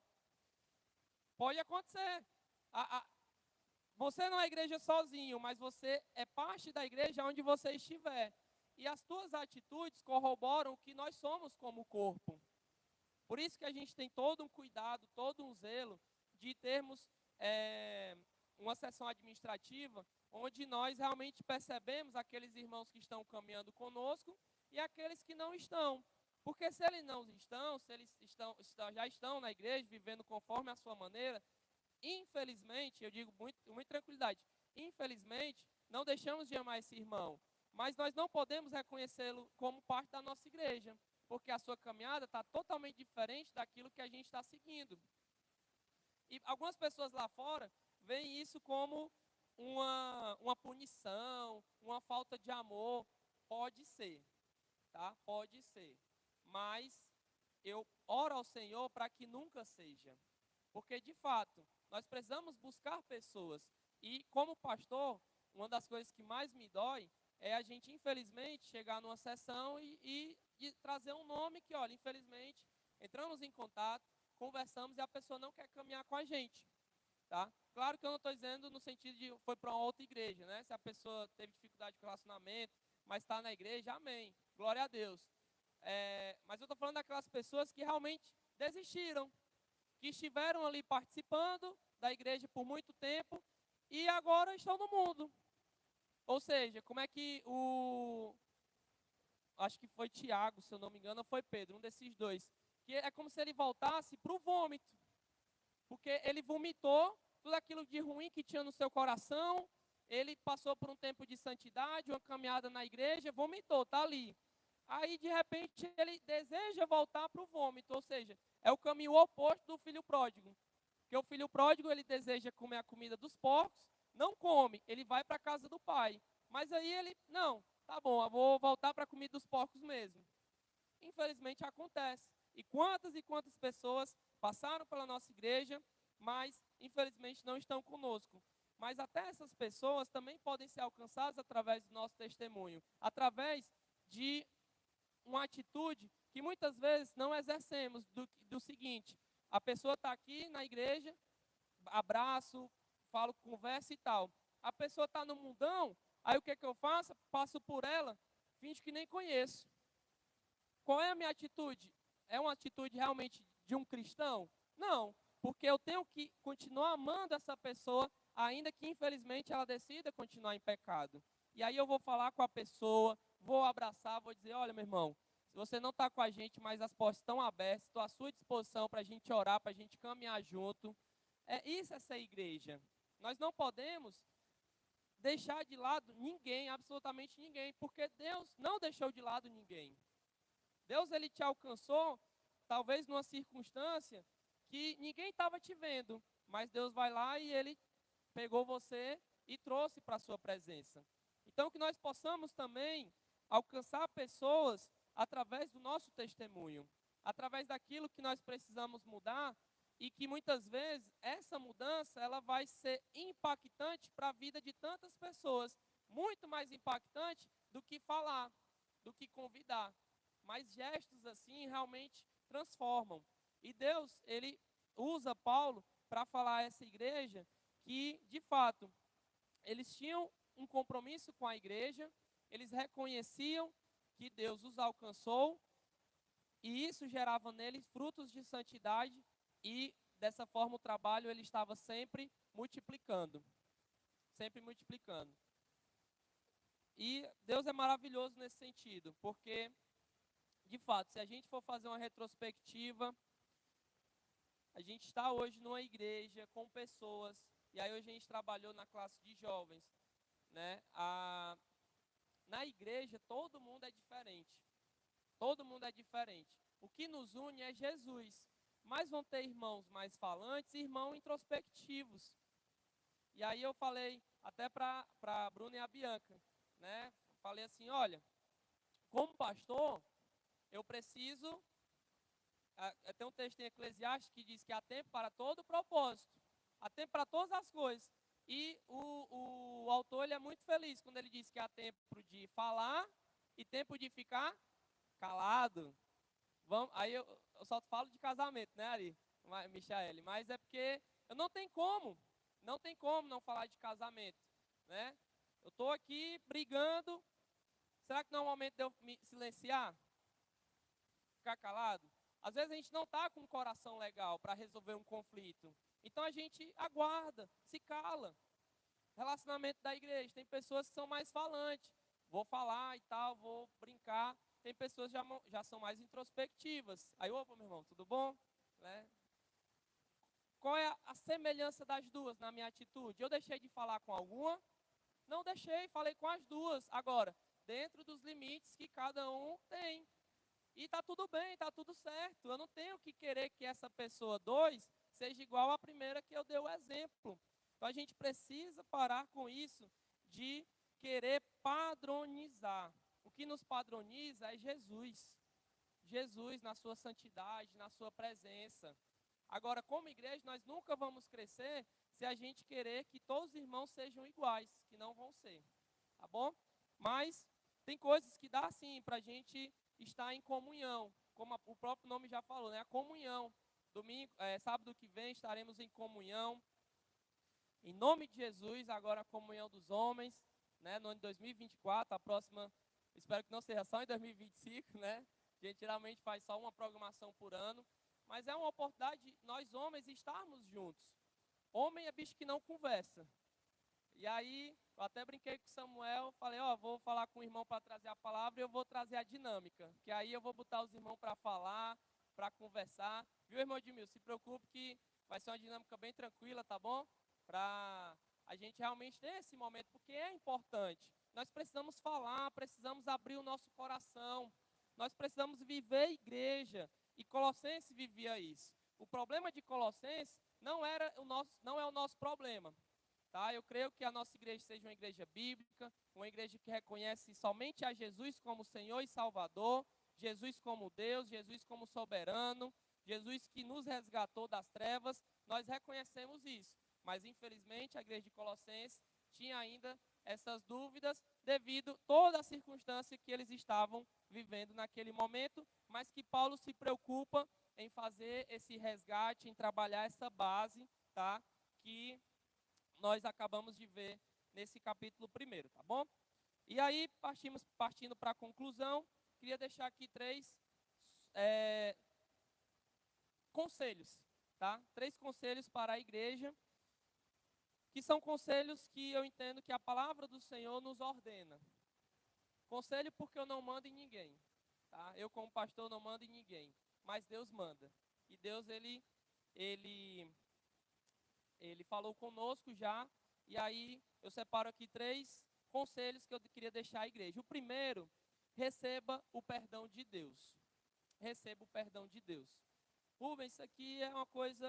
Pode acontecer. Você não é igreja sozinho, mas você é parte da igreja onde você estiver. E as tuas atitudes corroboram o que nós somos como corpo. Por isso que a gente tem todo um cuidado, todo um zelo de termos uma sessão administrativa onde nós realmente percebemos aqueles irmãos que estão caminhando conosco e aqueles que não estão. Porque se eles não estão, se eles já estão na igreja, vivendo conforme a sua maneira, infelizmente, eu digo com muita tranquilidade, infelizmente, não deixamos de amar esse irmão. Mas nós não podemos reconhecê-lo como parte da nossa igreja, porque a sua caminhada está totalmente diferente daquilo que a gente está seguindo. E algumas pessoas lá fora veem isso como uma punição, uma falta de amor. Pode ser, tá? Pode ser. Mas eu oro ao Senhor para que nunca seja. Porque, de fato, nós precisamos buscar pessoas. E, como pastor, uma das coisas que mais me dói é a gente, infelizmente, chegar numa sessão e trazer um nome que, olha, infelizmente, entramos em contato, conversamos e a pessoa não quer caminhar com a gente. Tá? Claro que eu não estou dizendo no sentido de foi para uma outra igreja, né? Se a pessoa teve dificuldade com o relacionamento, mas está na igreja, amém. Glória a Deus. Mas eu estou falando daquelas pessoas que realmente desistiram, que estiveram ali participando da igreja por muito tempo e agora estão no mundo. Ou seja, como é que acho que foi Tiago, se eu não me engano, ou foi Pedro, um desses dois, que é como se ele voltasse para o vômito, porque ele vomitou tudo aquilo de ruim que tinha no seu coração, ele passou por um tempo de santidade, uma caminhada na igreja, vomitou, está ali. Aí, de repente, ele deseja voltar para o vômito, ou seja, é o caminho oposto do filho pródigo. Porque o filho pródigo, ele deseja comer a comida dos porcos, não come, ele vai para a casa do pai. Mas aí ele, não, tá bom, eu vou voltar para a comida dos porcos mesmo. Infelizmente acontece. E quantas pessoas passaram pela nossa igreja, mas infelizmente não estão conosco. Mas até essas pessoas também podem ser alcançadas através do nosso testemunho, através de uma atitude que muitas vezes não exercemos, do seguinte: a pessoa está aqui na igreja, abraço, falo, conversa e tal. A pessoa está no mundão, Aí o que eu faço? Passo por ela, finge que nem conheço. Qual é a minha atitude? É uma atitude realmente de um cristão? Não, porque eu tenho que continuar amando essa pessoa, ainda que infelizmente ela decida continuar em pecado. E aí eu vou falar com a pessoa, vou abraçar, vou dizer, olha meu irmão, se você não está com a gente, mas as portas estão abertas, estou à sua disposição para a gente orar, para a gente caminhar junto. Isso é ser igreja. Nós não podemos deixar de lado ninguém, absolutamente ninguém, porque Deus não deixou de lado ninguém. Deus, ele te alcançou, talvez numa circunstância que ninguém estava te vendo, mas Deus vai lá e ele pegou você e trouxe para a sua presença. Então, que nós possamos também alcançar pessoas através do nosso testemunho, através daquilo que nós precisamos mudar, e que muitas vezes essa mudança ela vai ser impactante para a vida de tantas pessoas, muito mais impactante do que falar, do que convidar. Mas gestos assim realmente transformam. E Deus, ele usa Paulo para falar a essa igreja que, de fato, eles tinham um compromisso com a igreja, eles reconheciam que Deus os alcançou, e isso gerava neles frutos de santidade, e dessa forma o trabalho ele estava sempre multiplicando. Sempre multiplicando. E Deus é maravilhoso nesse sentido, porque, de fato, se a gente for fazer uma retrospectiva, a gente está hoje numa igreja com pessoas, e aí hoje a gente trabalhou na classe de jovens, né? Na igreja todo mundo é diferente. Todo mundo é diferente. O que nos une é Jesus. Mas vão ter irmãos mais falantes e irmãos introspectivos. E aí eu falei até para a Bruna e a Bianca, né? Falei assim, olha, como pastor, eu preciso... Tem um texto em Eclesiastes que diz que há tempo para todo propósito. Há tempo para todas as coisas. E o autor ele é muito feliz quando ele diz que há tempo de falar e tempo de ficar calado. Aí eu só falo de casamento, né, Ari? Michaele, mas é porque eu não tem como não falar de casamento, né? Eu estou aqui brigando, será que não é o momento de eu me silenciar? Ficar calado? Às vezes a gente não está com um coração legal para resolver um conflito, então a gente aguarda, se cala. Relacionamento da igreja, tem pessoas que são mais falantes, vou falar e tal, vou brincar. Tem pessoas que já são mais introspectivas. Aí, opa, meu irmão, tudo bom? Né? Qual é a semelhança das duas na minha atitude? Eu deixei de falar com alguma? Não deixei, falei com as duas. Agora, dentro dos limites que cada um tem. E está tudo bem, está tudo certo. Eu não tenho que querer que essa pessoa 2 seja igual à primeira que eu dei o exemplo. Então, a gente precisa parar com isso de querer padronizar. O que nos padroniza é Jesus. Jesus na sua santidade, na sua presença. Agora, como igreja, nós nunca vamos crescer se a gente querer que todos os irmãos sejam iguais, que não vão ser. Tá bom? Mas tem coisas que dá sim para a gente estar em comunhão. Como o próprio nome já falou, né? A comunhão. Sábado que vem estaremos em comunhão. Em nome de Jesus, agora a comunhão dos homens, né? No ano de 2024, a próxima... Espero que não seja só em 2025, né? A gente geralmente faz só uma programação por ano. Mas é uma oportunidade de nós homens estarmos juntos. Homem é bicho que não conversa. E aí, eu até brinquei com o Samuel, falei, vou falar com o irmão para trazer a palavra e eu vou trazer a dinâmica. Que aí eu vou botar os irmãos para falar, para conversar. Viu, irmão Edmil? Se preocupe que vai ser uma dinâmica bem tranquila, tá bom? Para a gente realmente ter esse momento, porque é importante. Nós precisamos falar, precisamos abrir o nosso coração, nós precisamos viver igreja, e Colossenses vivia isso. O problema de Colossenses não é o nosso problema. Tá? Eu creio que a nossa igreja seja uma igreja bíblica, uma igreja que reconhece somente a Jesus como Senhor e Salvador, Jesus como Deus, Jesus como soberano, Jesus que nos resgatou das trevas, nós reconhecemos isso. Mas, infelizmente, a igreja de Colossenses tinha ainda essas dúvidas devido a toda a circunstância que eles estavam vivendo naquele momento, mas que Paulo se preocupa em fazer esse resgate, em trabalhar essa base, tá? Que nós acabamos de ver nesse capítulo 1, tá bom? E aí, partindo para a conclusão, queria deixar aqui 3 conselhos, tá? 3 conselhos para a igreja, que são conselhos que eu entendo que a palavra do Senhor nos ordena. Conselho porque eu não mando em ninguém, tá? Eu como pastor não mando em ninguém, mas Deus manda. E Deus, ele falou conosco já, e aí eu separo aqui 3 conselhos que eu queria deixar à igreja. O primeiro, receba o perdão de Deus. Receba o perdão de Deus. Rubens, isso aqui é uma coisa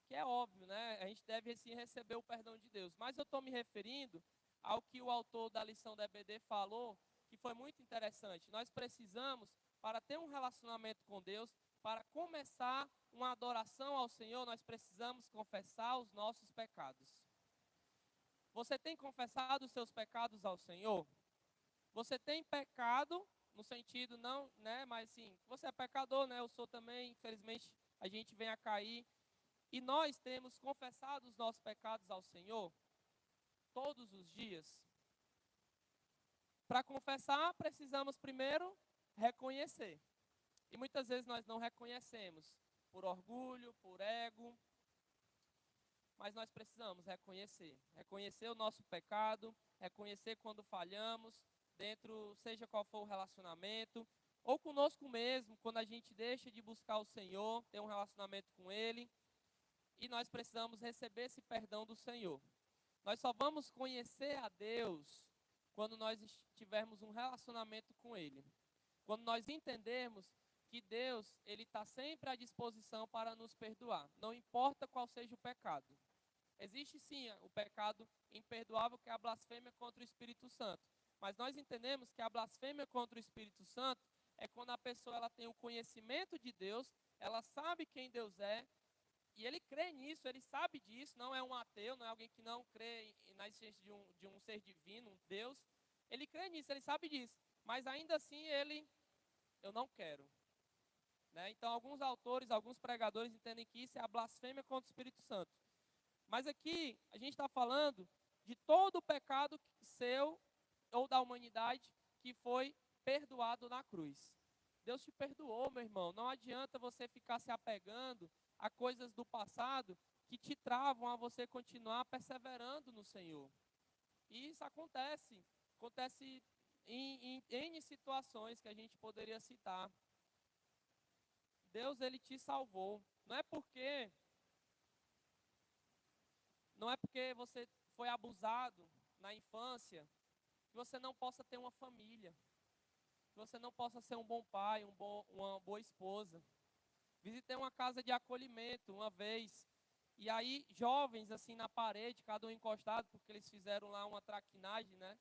que é óbvio, né? A gente deve sim receber o perdão de Deus. Mas eu estou me referindo ao que o autor da lição da EBD falou, que foi muito interessante. Nós precisamos, para ter um relacionamento com Deus, para começar uma adoração ao Senhor, nós precisamos confessar os nossos pecados. Você tem confessado os seus pecados ao Senhor? Você tem pecado, no sentido não, né, mas sim, você é pecador, né? Eu sou também, infelizmente, a gente vem a cair. E nós temos confessado os nossos pecados ao Senhor todos os dias. Para confessar, precisamos primeiro reconhecer. E muitas vezes nós não reconhecemos, por orgulho, por ego. Mas nós precisamos reconhecer. Reconhecer o nosso pecado, reconhecer quando falhamos, dentro, seja qual for o relacionamento, ou conosco mesmo, quando a gente deixa de buscar o Senhor, ter um relacionamento com Ele. E nós precisamos receber esse perdão do Senhor. Nós só vamos conhecer a Deus quando nós tivermos um relacionamento com Ele. Quando nós entendermos que Deus, Ele está sempre à disposição para nos perdoar. Não importa qual seja o pecado. Existe sim o pecado imperdoável, que é a blasfêmia contra o Espírito Santo. Mas nós entendemos que a blasfêmia contra o Espírito Santo é quando a pessoa ela tem o conhecimento de Deus, ela sabe quem Deus é, e ele crê nisso, ele sabe disso, não é um ateu, não é alguém que não crê na existência de um ser divino, um Deus. Ele crê nisso, ele sabe disso, mas ainda assim eu não quero. Né? Então alguns autores, alguns pregadores entendem que isso é a blasfêmia contra o Espírito Santo. Mas aqui a gente está falando de todo o pecado seu ou da humanidade que foi perdoado na cruz. Deus te perdoou, meu irmão. Não adianta você ficar se apegando a coisas do passado que te travam a você continuar perseverando no Senhor. E isso acontece em N situações que a gente poderia citar. Deus, ele te salvou. Não é porque você foi abusado na infância que você não possa ter uma família, que você não possa ser um bom pai, uma boa esposa. Visitei uma casa de acolhimento uma vez, e aí jovens assim na parede, cada um encostado, porque eles fizeram lá uma traquinagem, né?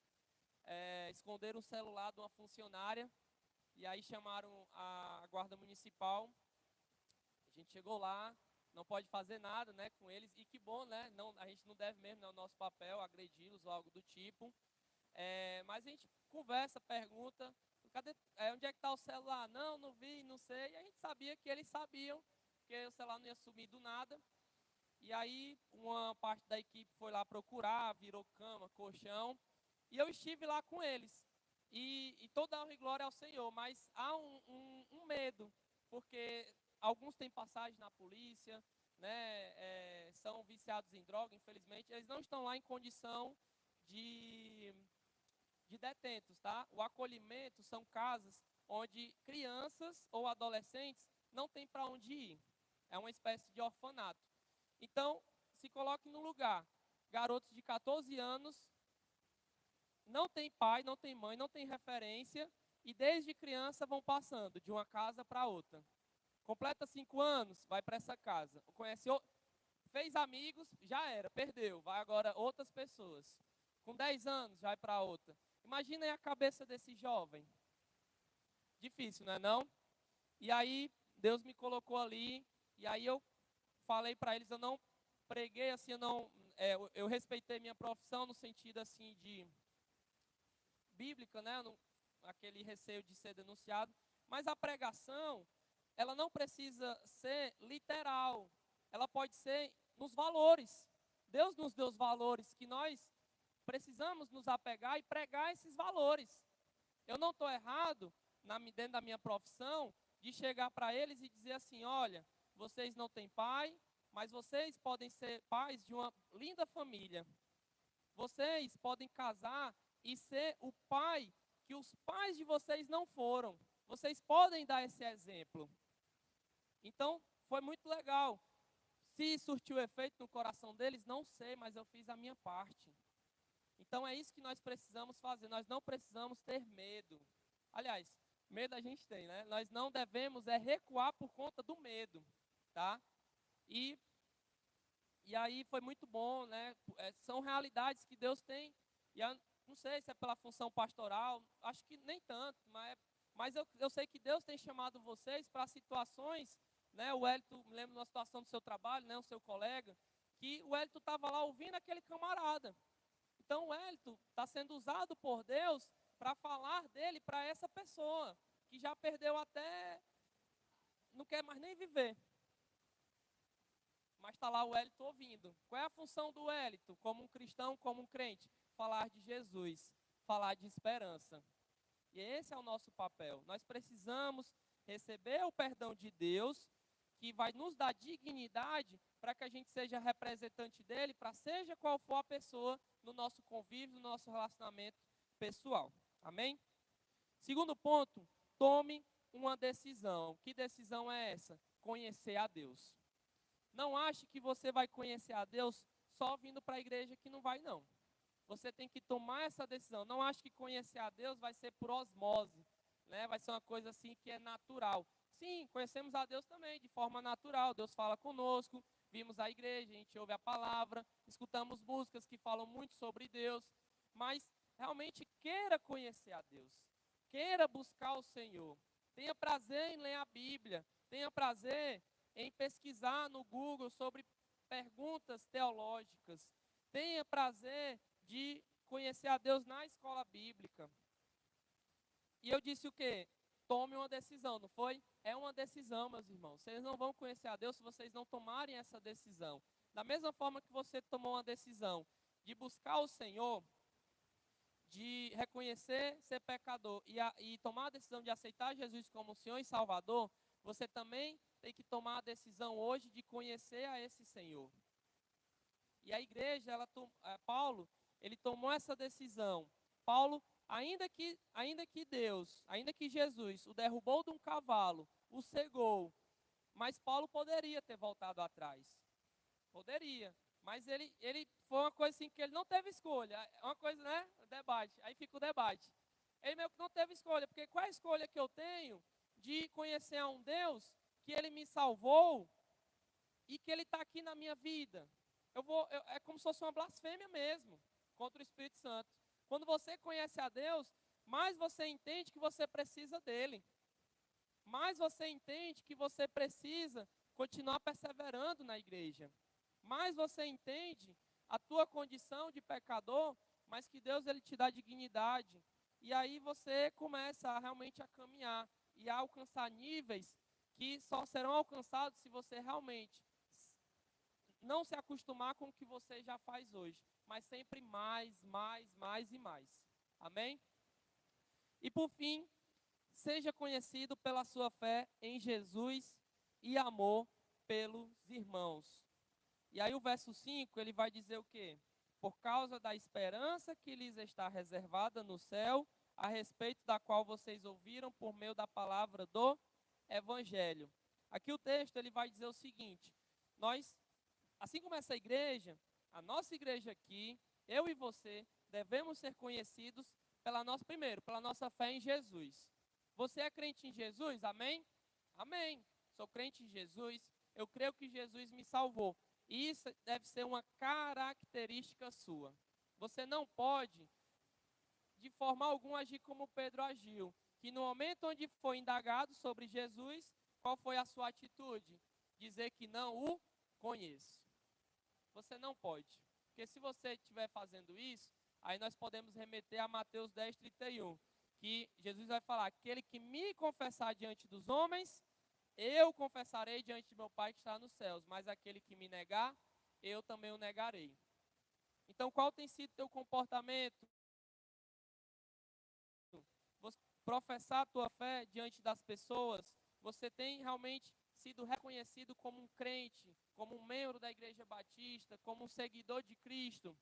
Esconderam o celular de uma funcionária, e aí chamaram a guarda municipal. A gente chegou lá, não pode fazer nada, né, com eles, e que bom, né? Não, a gente não deve mesmo, não é o nosso papel agredi-los ou algo do tipo. Mas a gente conversa, pergunta, onde é que está o celular? Não vi, não sei. E a gente sabia que eles sabiam, que o celular não ia sumir do nada. E aí uma parte da equipe foi lá procurar, virou cama, colchão, e eu estive lá com eles. E toda a honra e glória ao Senhor, mas há um medo, porque alguns têm passagem na polícia, né, são viciados em droga, infelizmente, eles não estão lá em condição de detentos, tá? O acolhimento são casas onde crianças ou adolescentes não têm para onde ir. É uma espécie de orfanato. Então, se coloque no lugar. Garotos de 14 anos não têm pai, não têm mãe, não têm referência e desde criança vão passando de uma casa para outra. Completa 5 anos, vai para essa casa. Fez amigos, já era, perdeu. Vai agora outras pessoas. Com 10 anos, vai para outra. Imagina aí a cabeça desse jovem. Difícil, não é não? E aí, Deus me colocou ali, e aí eu falei para eles, eu não preguei assim, eu respeitei minha profissão no sentido assim de bíblica, né? Aquele receio de ser denunciado. Mas a pregação, ela não precisa ser literal. Ela pode ser nos valores. Deus nos deu os valores que nós precisamos nos apegar e pregar esses valores. Eu não estou errado, dentro da minha profissão, de chegar para eles e dizer assim, olha, vocês não têm pai, mas vocês podem ser pais de uma linda família. Vocês podem casar e ser o pai que os pais de vocês não foram. Vocês podem dar esse exemplo. Então, foi muito legal. Se surtiu efeito no coração deles, não sei, mas eu fiz a minha parte. Então, é isso que nós precisamos fazer. Nós não precisamos ter medo. Aliás, medo a gente tem, né? Nós não devemos recuar por conta do medo, tá? E aí foi muito bom, né? São realidades que Deus tem. E eu não sei se é pela função pastoral, acho que nem tanto, mas eu sei que Deus tem chamado vocês para situações, né? O Hélito, me lembro de uma situação do seu trabalho, né? O seu colega, que o Hélito estava lá ouvindo aquele camarada. Então o Hélito está sendo usado por Deus para falar dele para essa pessoa, que já perdeu até, não quer mais nem viver. Mas está lá o Hélito ouvindo. Qual é a função do Hélito, como um cristão, como um crente? Falar de Jesus, falar de esperança. E esse é o nosso papel. Nós precisamos receber o perdão de Deus, que vai nos dar dignidade para que a gente seja representante dele, para seja qual for a pessoa no nosso convívio, no nosso relacionamento pessoal. Amém? Segundo ponto, tome uma decisão. Que decisão é essa? Conhecer a Deus. Não ache que você vai conhecer a Deus só vindo para a igreja, que não vai, não. Você tem que tomar essa decisão. Não ache que conhecer a Deus vai ser por osmose, né? Vai ser uma coisa assim que é natural. Sim, conhecemos a Deus também, de forma natural. Deus fala conosco, vimos a igreja, a gente ouve a palavra, escutamos músicas que falam muito sobre Deus. Mas realmente queira conhecer a Deus. Queira buscar o Senhor. Tenha prazer em ler a Bíblia. Tenha prazer em pesquisar no Google sobre perguntas teológicas. Tenha prazer de conhecer a Deus na escola bíblica. E eu disse o quê? Tome uma decisão, não foi? É uma decisão, meus irmãos. Vocês não vão conhecer a Deus se vocês não tomarem essa decisão. Da mesma forma que você tomou uma decisão de buscar o Senhor, de reconhecer ser pecador e tomar a decisão de aceitar Jesus como Senhor e Salvador, você também tem que tomar a decisão hoje de conhecer a esse Senhor. E a igreja, Paulo, ele tomou essa decisão. Paulo, ainda que Jesus o derrubou de um cavalo, o cegou, mas Paulo poderia ter voltado atrás. Poderia. Mas ele foi uma coisa assim que ele não teve escolha. É uma coisa, né? Debate. Aí fica o debate. Ele meio que não teve escolha, porque qual é a escolha que eu tenho de conhecer a um Deus que ele me salvou e que ele está aqui na minha vida? É como se fosse uma blasfêmia mesmo contra o Espírito Santo. Quando você conhece a Deus, mais você entende que você precisa dele. Mais você entende que você precisa continuar perseverando na igreja. Mais você entende a tua condição de pecador, mas que Deus ele te dá dignidade. E aí você começa realmente a caminhar e a alcançar níveis que só serão alcançados se você realmente não se acostumar com o que você já faz hoje, mas sempre mais e mais. Amém? E por fim, seja conhecido pela sua fé em Jesus e amor pelos irmãos. E aí o verso 5, ele vai dizer o quê? Por causa da esperança que lhes está reservada no céu, a respeito da qual vocês ouviram por meio da palavra do Evangelho. Aqui o texto ele vai dizer o seguinte: nós, assim como essa igreja, a nossa igreja aqui, eu e você, devemos ser conhecidos pela nossa fé em Jesus. Você é crente em Jesus? Amém? Amém. Sou crente em Jesus. Eu creio que Jesus me salvou. E isso deve ser uma característica sua. Você não pode, de forma alguma, agir como Pedro agiu. Que no momento onde foi indagado sobre Jesus, qual foi a sua atitude? Dizer que não o conheço. Você não pode. Porque se você estiver fazendo isso, aí nós podemos remeter a Mateus 10:31. Que Jesus vai falar: aquele que me confessar diante dos homens, eu confessarei diante de meu Pai que está nos céus, mas aquele que me negar, eu também o negarei. Então, qual tem sido teu comportamento? Você professar a tua fé diante das pessoas? Você tem realmente sido reconhecido como um crente, como um membro da Igreja Batista, como um seguidor de Cristo?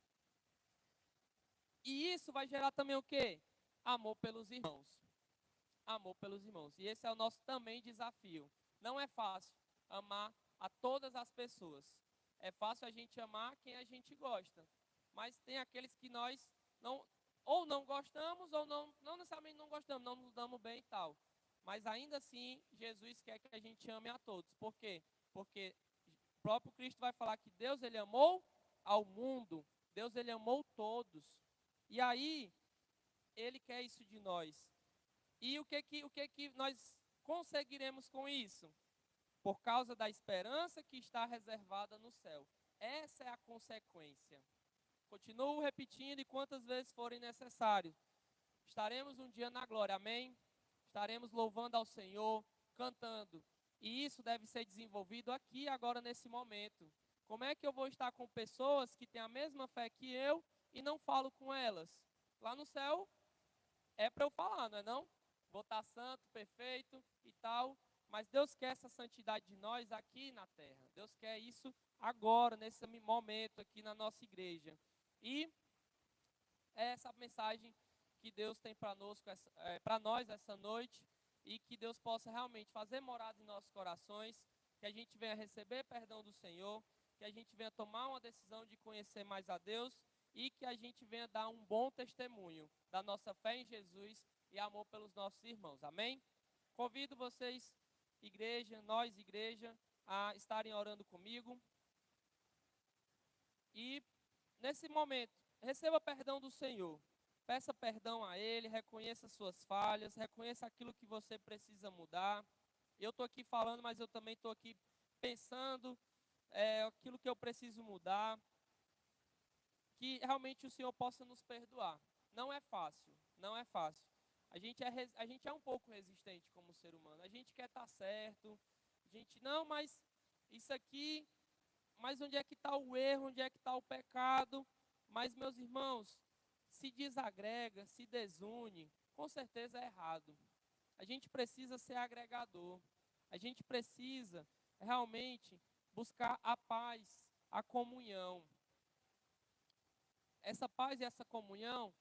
E isso vai gerar também o quê? Amor pelos irmãos. Amor pelos irmãos. E esse é o nosso também desafio. Não é fácil amar a todas as pessoas. É fácil a gente amar quem a gente gosta. Mas tem aqueles que nós ou não gostamos, ou não necessariamente não gostamos, não nos damos bem e tal. Mas ainda assim, Jesus quer que a gente ame a todos. Por quê? Porque o próprio Cristo vai falar que Deus, ele amou ao mundo. Deus, ele amou todos. E aí, ele quer isso de nós. E o que nós conseguiremos com isso? Por causa da esperança que está reservada no céu. Essa é a consequência. Continuo repetindo, e quantas vezes forem necessários. Estaremos um dia na glória, amém? Estaremos louvando ao Senhor, cantando. E isso deve ser desenvolvido aqui, agora, nesse momento. Como é que eu vou estar com pessoas que têm a mesma fé que eu e não falo com elas? Lá no céu, é para eu falar, não é não? Vou estar santo, perfeito e tal. Mas Deus quer essa santidade de nós aqui na terra. Deus quer isso agora, nesse momento aqui na nossa igreja. E é essa mensagem que Deus tem para nós essa noite. E que Deus possa realmente fazer morada em nossos corações. Que a gente venha receber perdão do Senhor. Que a gente venha tomar uma decisão de conhecer mais a Deus. E que a gente venha dar um bom testemunho da nossa fé em Jesus e amor pelos nossos irmãos. Amém? Convido vocês, igreja, nós, igreja, a estarem orando comigo. E, nesse momento, receba perdão do Senhor. Peça perdão a Ele, reconheça suas falhas, reconheça aquilo que você precisa mudar. Eu estou aqui falando, mas eu também estou aqui pensando aquilo que eu preciso mudar. Que realmente o Senhor possa nos perdoar. Não é fácil, não é fácil. A gente é um pouco resistente como ser humano. A gente quer estar certo. A gente, não, mas isso aqui, mas onde é que está o erro, onde é que está o pecado? Mas, meus irmãos, se desagrega, se desune, com certeza é errado. A gente precisa ser agregador. A gente precisa realmente buscar a paz, a comunhão. Essa paz e essa comunhão,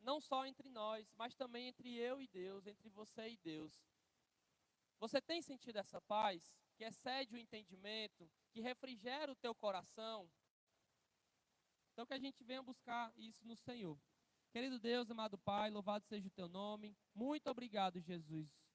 não só entre nós, mas também entre eu e Deus, entre você e Deus. Você tem sentido essa paz que excede o entendimento, que refrigera o teu coração? Então que a gente venha buscar isso no Senhor. Querido Deus, amado Pai, louvado seja o teu nome. Muito obrigado, Jesus,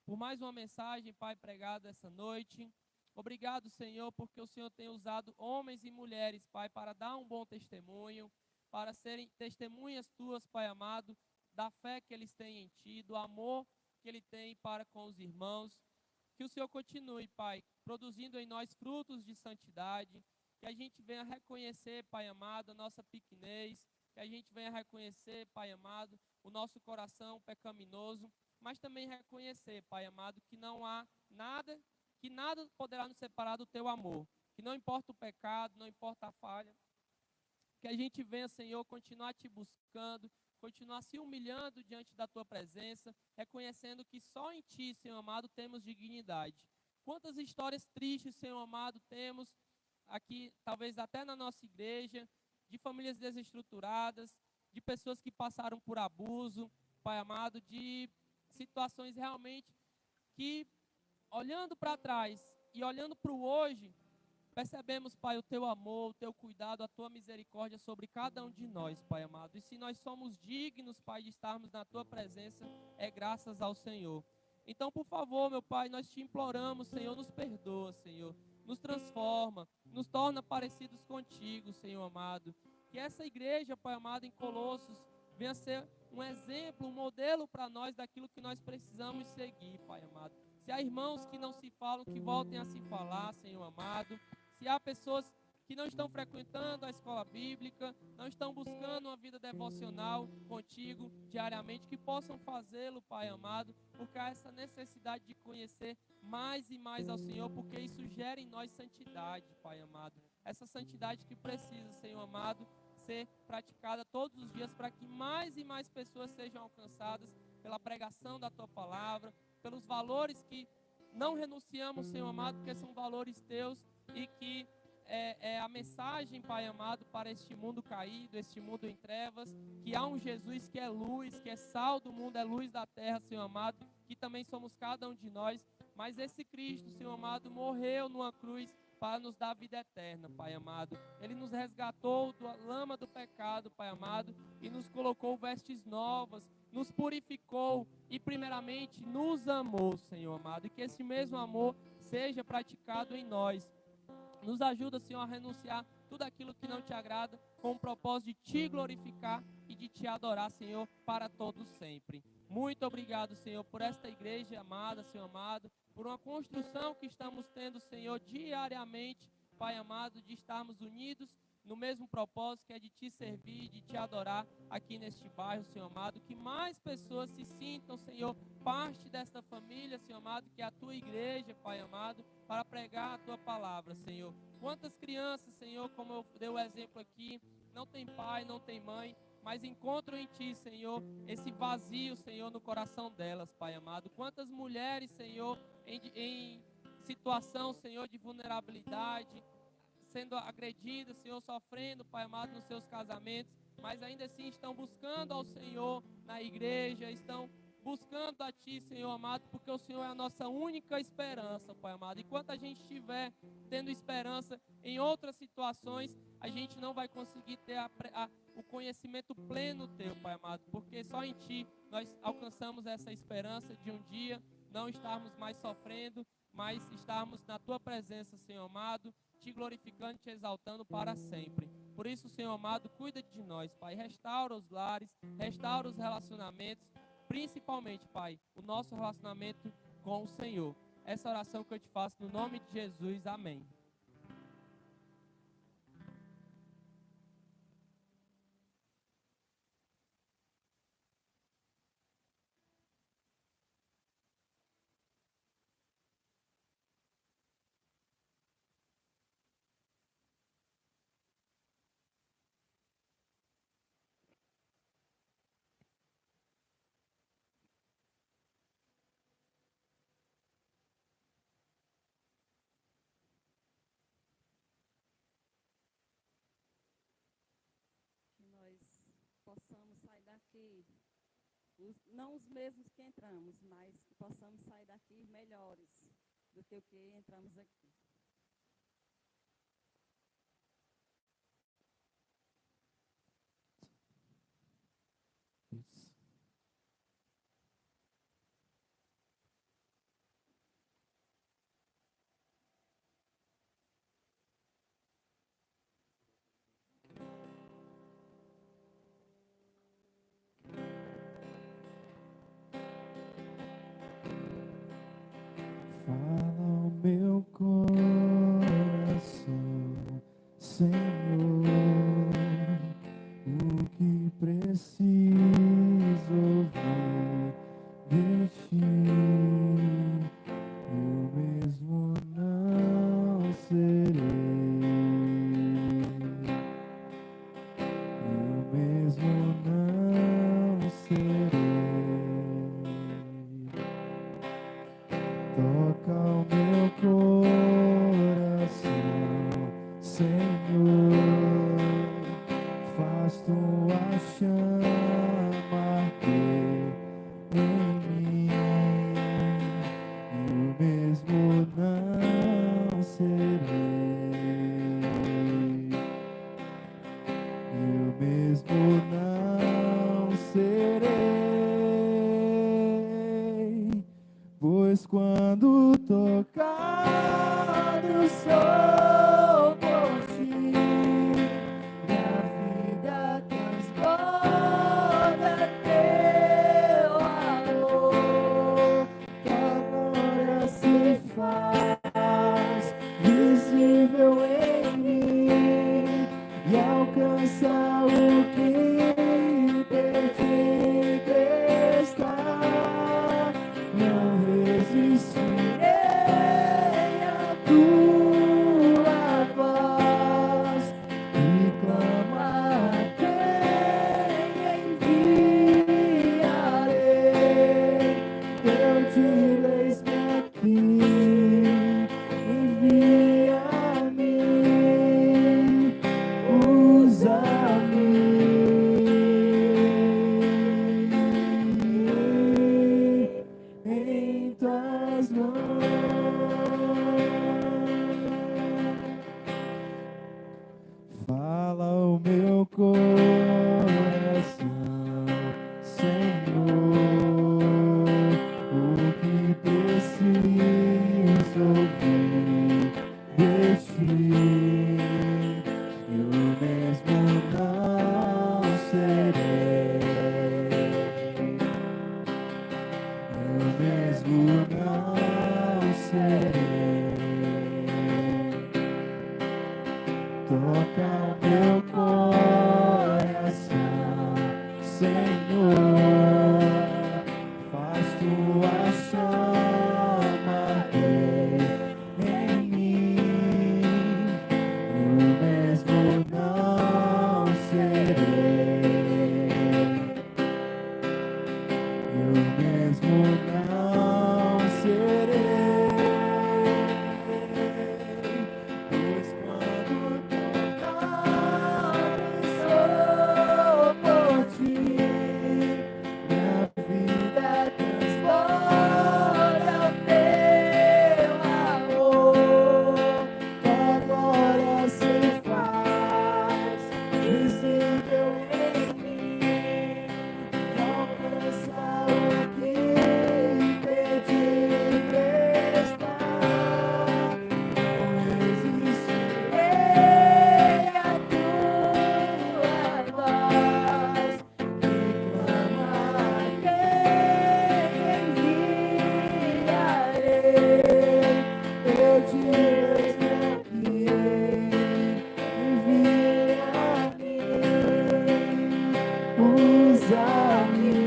por mais uma mensagem, Pai, pregada essa noite. Obrigado, Senhor, porque o Senhor tem usado homens e mulheres, Pai, para dar um bom testemunho, para serem testemunhas tuas, Pai amado, da fé que eles têm em Ti, do amor que Ele tem para com os irmãos. Que o Senhor continue, Pai, produzindo em nós frutos de santidade, que a gente venha reconhecer, Pai amado, a nossa pequenez, que a gente venha reconhecer, Pai amado, o nosso coração pecaminoso, mas também reconhecer, Pai amado, que não há nada, que nada poderá nos separar do Teu amor, que não importa o pecado, não importa a falha, que a gente venha, Senhor, continuar Te buscando, continuar se humilhando diante da Tua presença, reconhecendo que só em Ti, Senhor amado, temos dignidade. Quantas histórias tristes, Senhor amado, temos aqui, talvez até na nossa igreja, de famílias desestruturadas, de pessoas que passaram por abuso, Pai amado, de situações realmente que, olhando para trás e olhando para o hoje, percebemos, Pai, o Teu amor, o Teu cuidado, a Tua misericórdia sobre cada um de nós, Pai amado. E se nós somos dignos, Pai, de estarmos na Tua presença, é graças ao Senhor. Então, por favor, meu Pai, nós Te imploramos, Senhor, nos perdoa, Senhor. Nos transforma, nos torna parecidos contigo, Senhor amado. Que essa igreja, Pai amado, em Colossos, venha ser um exemplo, um modelo para nós daquilo que nós precisamos seguir, Pai amado. Se há irmãos que não se falam, que voltem a se falar, Senhor amado. Se há pessoas que não estão frequentando a escola bíblica, não estão buscando uma vida devocional contigo diariamente, que possam fazê-lo, Pai amado, porque há essa necessidade de conhecer mais e mais ao Senhor, porque isso gera em nós santidade, Pai amado. Essa santidade que precisa, Senhor amado, ser praticada todos os dias para que mais e mais pessoas sejam alcançadas pela pregação da tua palavra, pelos valores que não renunciamos, Senhor amado, porque são valores teus e que é a mensagem, Pai amado, para este mundo caído, este mundo em trevas, que há um Jesus que é luz, que é sal do mundo, é luz da terra, Senhor amado, que também somos cada um de nós, mas esse Cristo, Senhor amado, morreu numa cruz para nos dar vida eterna, Pai amado. Ele nos resgatou da lama do pecado, Pai amado, e nos colocou vestes novas, nos purificou e primeiramente nos amou, Senhor amado, e que esse mesmo amor seja praticado em nós. Nos ajuda, Senhor, a renunciar tudo aquilo que não te agrada, com o propósito de te glorificar e de te adorar, Senhor, para todos sempre. Muito obrigado, Senhor, por esta igreja amada, Senhor amado, por uma construção que estamos tendo, Senhor, diariamente, Pai amado, de estarmos unidos no mesmo propósito, que é de te servir, de te adorar aqui neste bairro, Senhor amado, que mais pessoas se sintam, Senhor, parte desta família, Senhor amado, que é a tua igreja, Pai amado, para pregar a tua palavra, Senhor. Quantas crianças, Senhor, como eu dei o exemplo aqui, não tem pai, não tem mãe, mas encontram em ti, Senhor, esse vazio, Senhor, no coração delas, Pai amado. Quantas mulheres, Senhor, em situação, Senhor, de vulnerabilidade, sendo agredidas, Senhor, sofrendo, Pai amado, nos seus casamentos, mas ainda assim estão buscando ao Senhor na igreja, estão buscando a Ti, Senhor amado, porque o Senhor é a nossa única esperança, Pai amado. Enquanto a gente estiver tendo esperança em outras situações, a gente não vai conseguir ter o conhecimento pleno Teu, Pai amado, porque só em Ti nós alcançamos essa esperança de um dia não estarmos mais sofrendo, mas estarmos na Tua presença, Senhor amado, Te glorificando, Te exaltando para sempre. Por isso, Senhor amado, cuida de nós, Pai. Restaura os lares, restaura os relacionamentos, principalmente, Pai, o nosso relacionamento com o Senhor. Essa oração que eu te faço no nome de Jesus. Amém. Que nós possamos sair daqui, não os mesmos que entramos, mas que possamos sair daqui melhores do que o que entramos aqui. Fala ao meu coração, Senhor, o que preciso ouvir de ti. Eu mesmo não serei, eu mesmo não serei. Toca o meu coração, Senhor, faz tua chama arder em mim. Eu mesmo não serei, eu mesmo não serei. Pois quando tocar o sol por ti, minha vida transborda teu amor, tua glória se faz visível em mim e alcança o que perdido está. Não resistirei à tua voz e clamarei visível em mim, alcança o que perdido está. Não resistirei à tua voz, que clama a quem enviarei. Eu te aqui.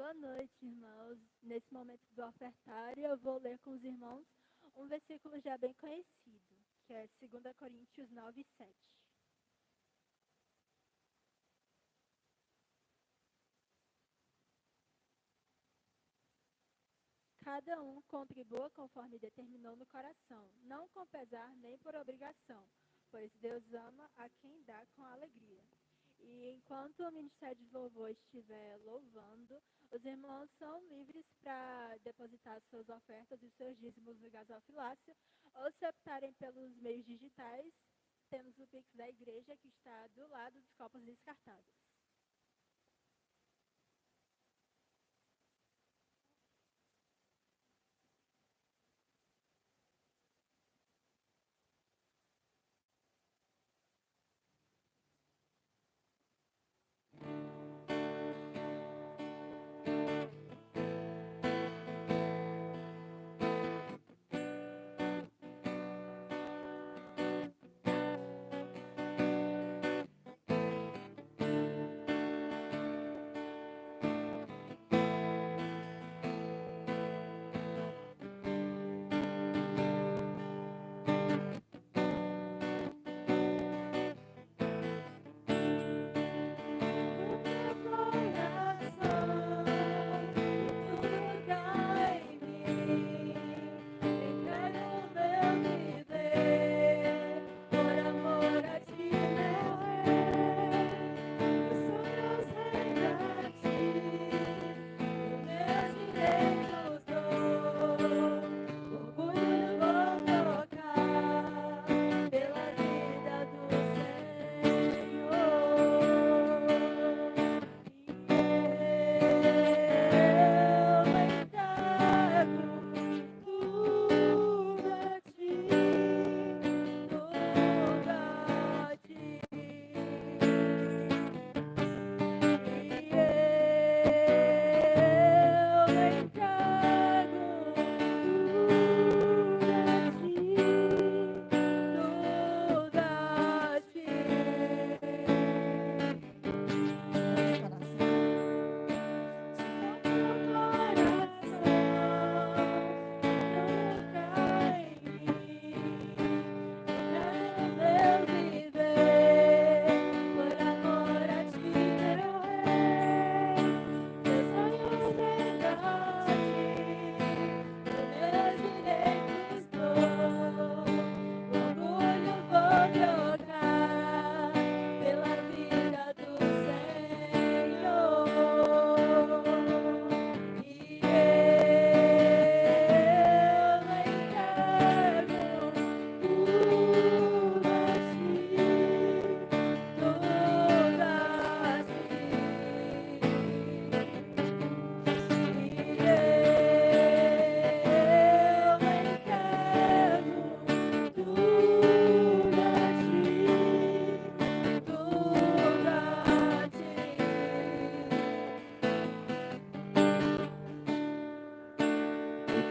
Boa noite, irmãos. Nesse momento do ofertário, eu vou ler com os irmãos um versículo já bem conhecido, que é 2 Coríntios 9, 7. Cada um contribua conforme determinou no coração, não com pesar nem por obrigação, pois Deus ama a quem dá com alegria. E enquanto o Ministério de Louvor estiver louvando, os irmãos são livres para depositar suas ofertas e seus dízimos no gasofilácio, ou se optarem pelos meios digitais, temos o Pix da igreja que está do lado dos copos descartáveis.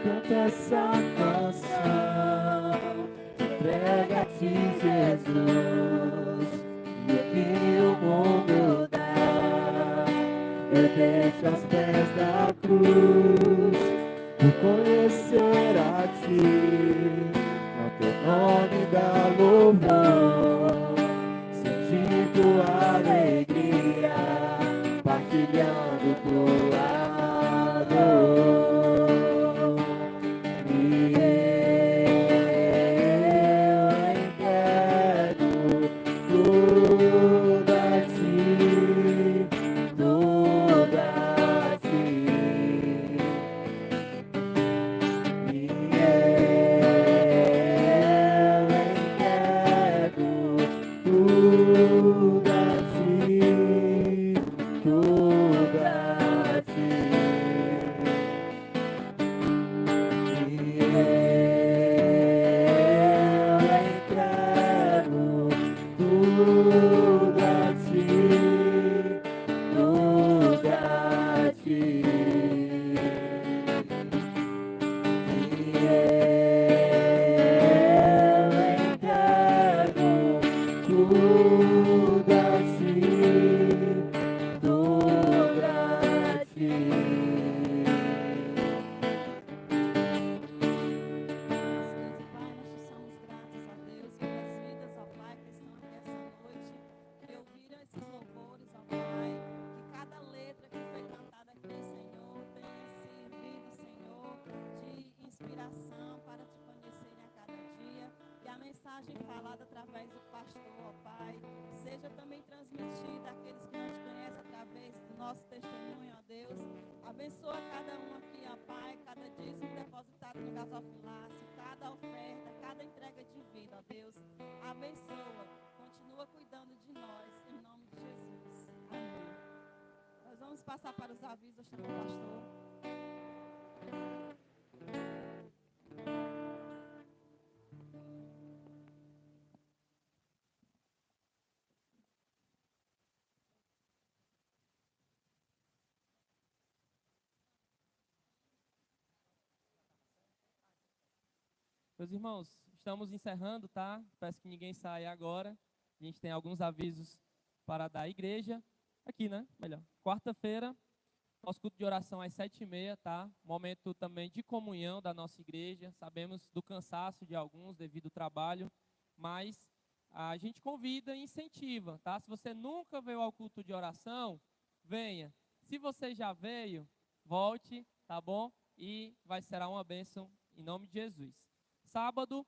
canta essa canção, entrega-te, Jesus, e o que o mundo dá, eu deixo aos pés da cruz, por conhecer a ti, ao teu nome dá louvor, sentir tua alegria, partilhando tua dor. Falada através do pastor, ó Pai, seja também transmitida àqueles que não te conhecem através do nosso testemunho, ó Deus. Abençoa cada um aqui, ó Pai, cada dízimo depositado no gasofilácio, cada oferta, cada entrega de vida, ó Deus. Abençoa, continua cuidando de nós, em nome de Jesus. Amém. Nós vamos passar para os avisos, eu chamo o pastor. Meus irmãos, estamos encerrando, tá? Peço que ninguém saia agora. A gente tem alguns avisos para dar à igreja. Aqui, né? Melhor. Quarta-feira, nosso culto de oração às 7h30, tá? Momento também de comunhão da nossa igreja. Sabemos do cansaço de alguns devido ao trabalho, mas a gente convida e incentiva, tá? Se você nunca veio ao culto de oração, venha. Se você já veio, volte, tá bom? E será uma bênção em nome de Jesus. Sábado,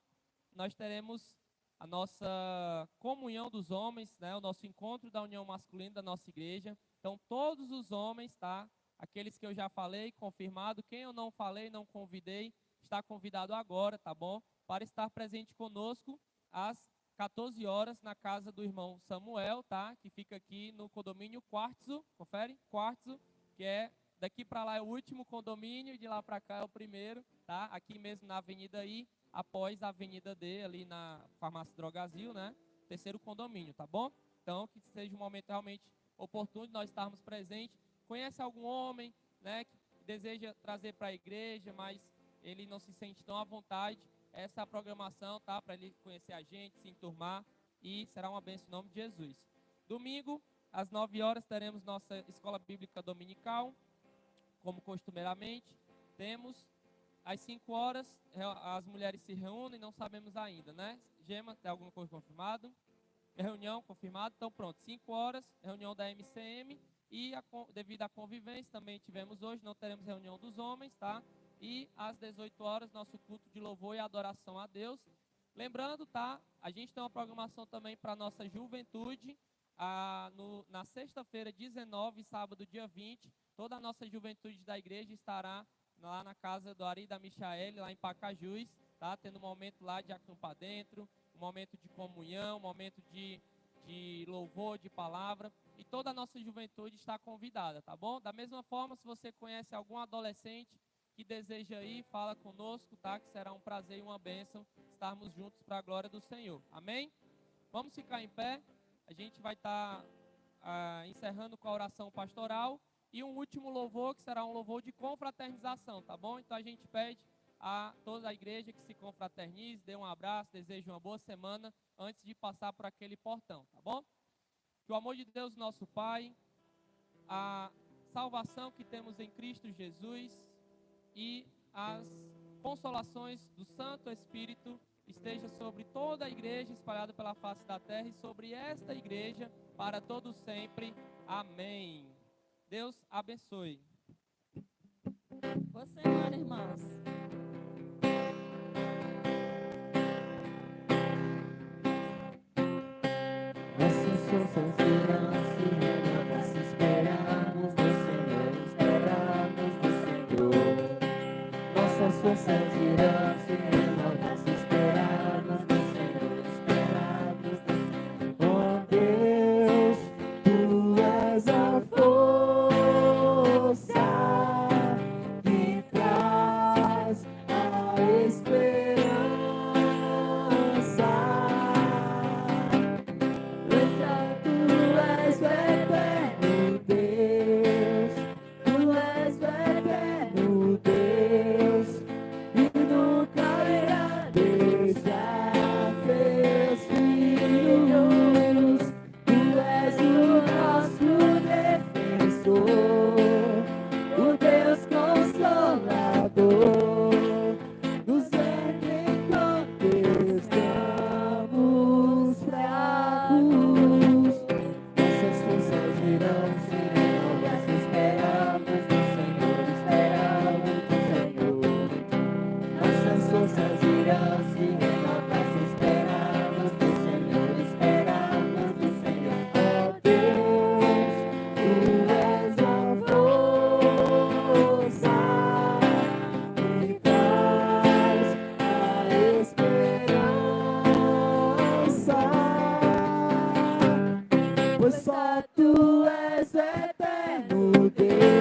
nós teremos a nossa comunhão dos homens, né? O nosso encontro da união masculina da nossa igreja. Então, todos os homens, tá? Aqueles que eu já falei, confirmado. Quem eu não falei, não convidei, está convidado agora, tá bom? Para estar presente conosco às 14 horas na casa do irmão Samuel, tá? Que fica aqui no condomínio Quartzo, confere? Quartzo, que é daqui para lá é o último condomínio e de lá para cá é o primeiro, tá? Aqui mesmo na Avenida I, após a Avenida D, ali na Farmácia Drogazil, né? Terceiro condomínio, tá bom? Então, que seja um momento realmente oportuno de nós estarmos presentes. Conhece algum homem, né? Que deseja trazer para a igreja, mas ele não se sente tão à vontade. Essa é a programação, tá? Para ele conhecer a gente, se enturmar e será uma bênção em nome de Jesus. Domingo, às 9 horas, teremos nossa escola bíblica dominical, como costumeiramente. Temos às 5 horas, as mulheres se reúnem, não sabemos ainda, né? Gema, tem alguma coisa confirmada? Reunião confirmada, então pronto, 5 horas, reunião da MCM e devido à convivência também tivemos hoje, não teremos reunião dos homens, tá? E às 18 horas, nosso culto de louvor e adoração a Deus. Lembrando, tá? A gente tem uma programação também para a nossa juventude, na sexta-feira, 19, sábado, dia 20, toda a nossa juventude da igreja estará lá na casa do Ari e da Michaele, lá em Pacajus, tá? Tendo um momento lá de acampar dentro, um momento de comunhão, um momento de louvor, de palavra, e toda a nossa juventude está convidada, tá bom? Da mesma forma, se você conhece algum adolescente que deseja ir, fala conosco, tá? Que será um prazer e uma bênção estarmos juntos para a glória do Senhor, amém? Vamos ficar em pé, a gente vai estar encerrando com a oração pastoral, e um último louvor, que será um louvor de confraternização, tá bom? Então a gente pede a toda a igreja que se confraternize, dê um abraço, desejo uma boa semana antes de passar por aquele portão, tá bom? Que o amor de Deus, nosso Pai, a salvação que temos em Cristo Jesus e as consolações do Santo Espírito esteja sobre toda a igreja espalhada pela face da terra e sobre esta igreja para todos sempre. Amém. Deus abençoe. Boa semana, irmãos. Nossas forças irão se renovar se esperarmos no Senhor, esperarmos no Senhor. Nossas forças irão se renovar se esperarmos no Senhor, esperarmos no Senhor. Oh Deus, Tu és a força que traz a esperança. O Deus Consolador, nos ergue quando estamos fracos. Nossas forças irão se renovar se esperarmos no Senhor, esperarmos no Senhor. Nossas forças irão se renovar se esperarmos no Senhor, esperarmos no Senhor. Oh Deus, Tu és a força que traz a esperança, pois só Tu és o eterno Deus.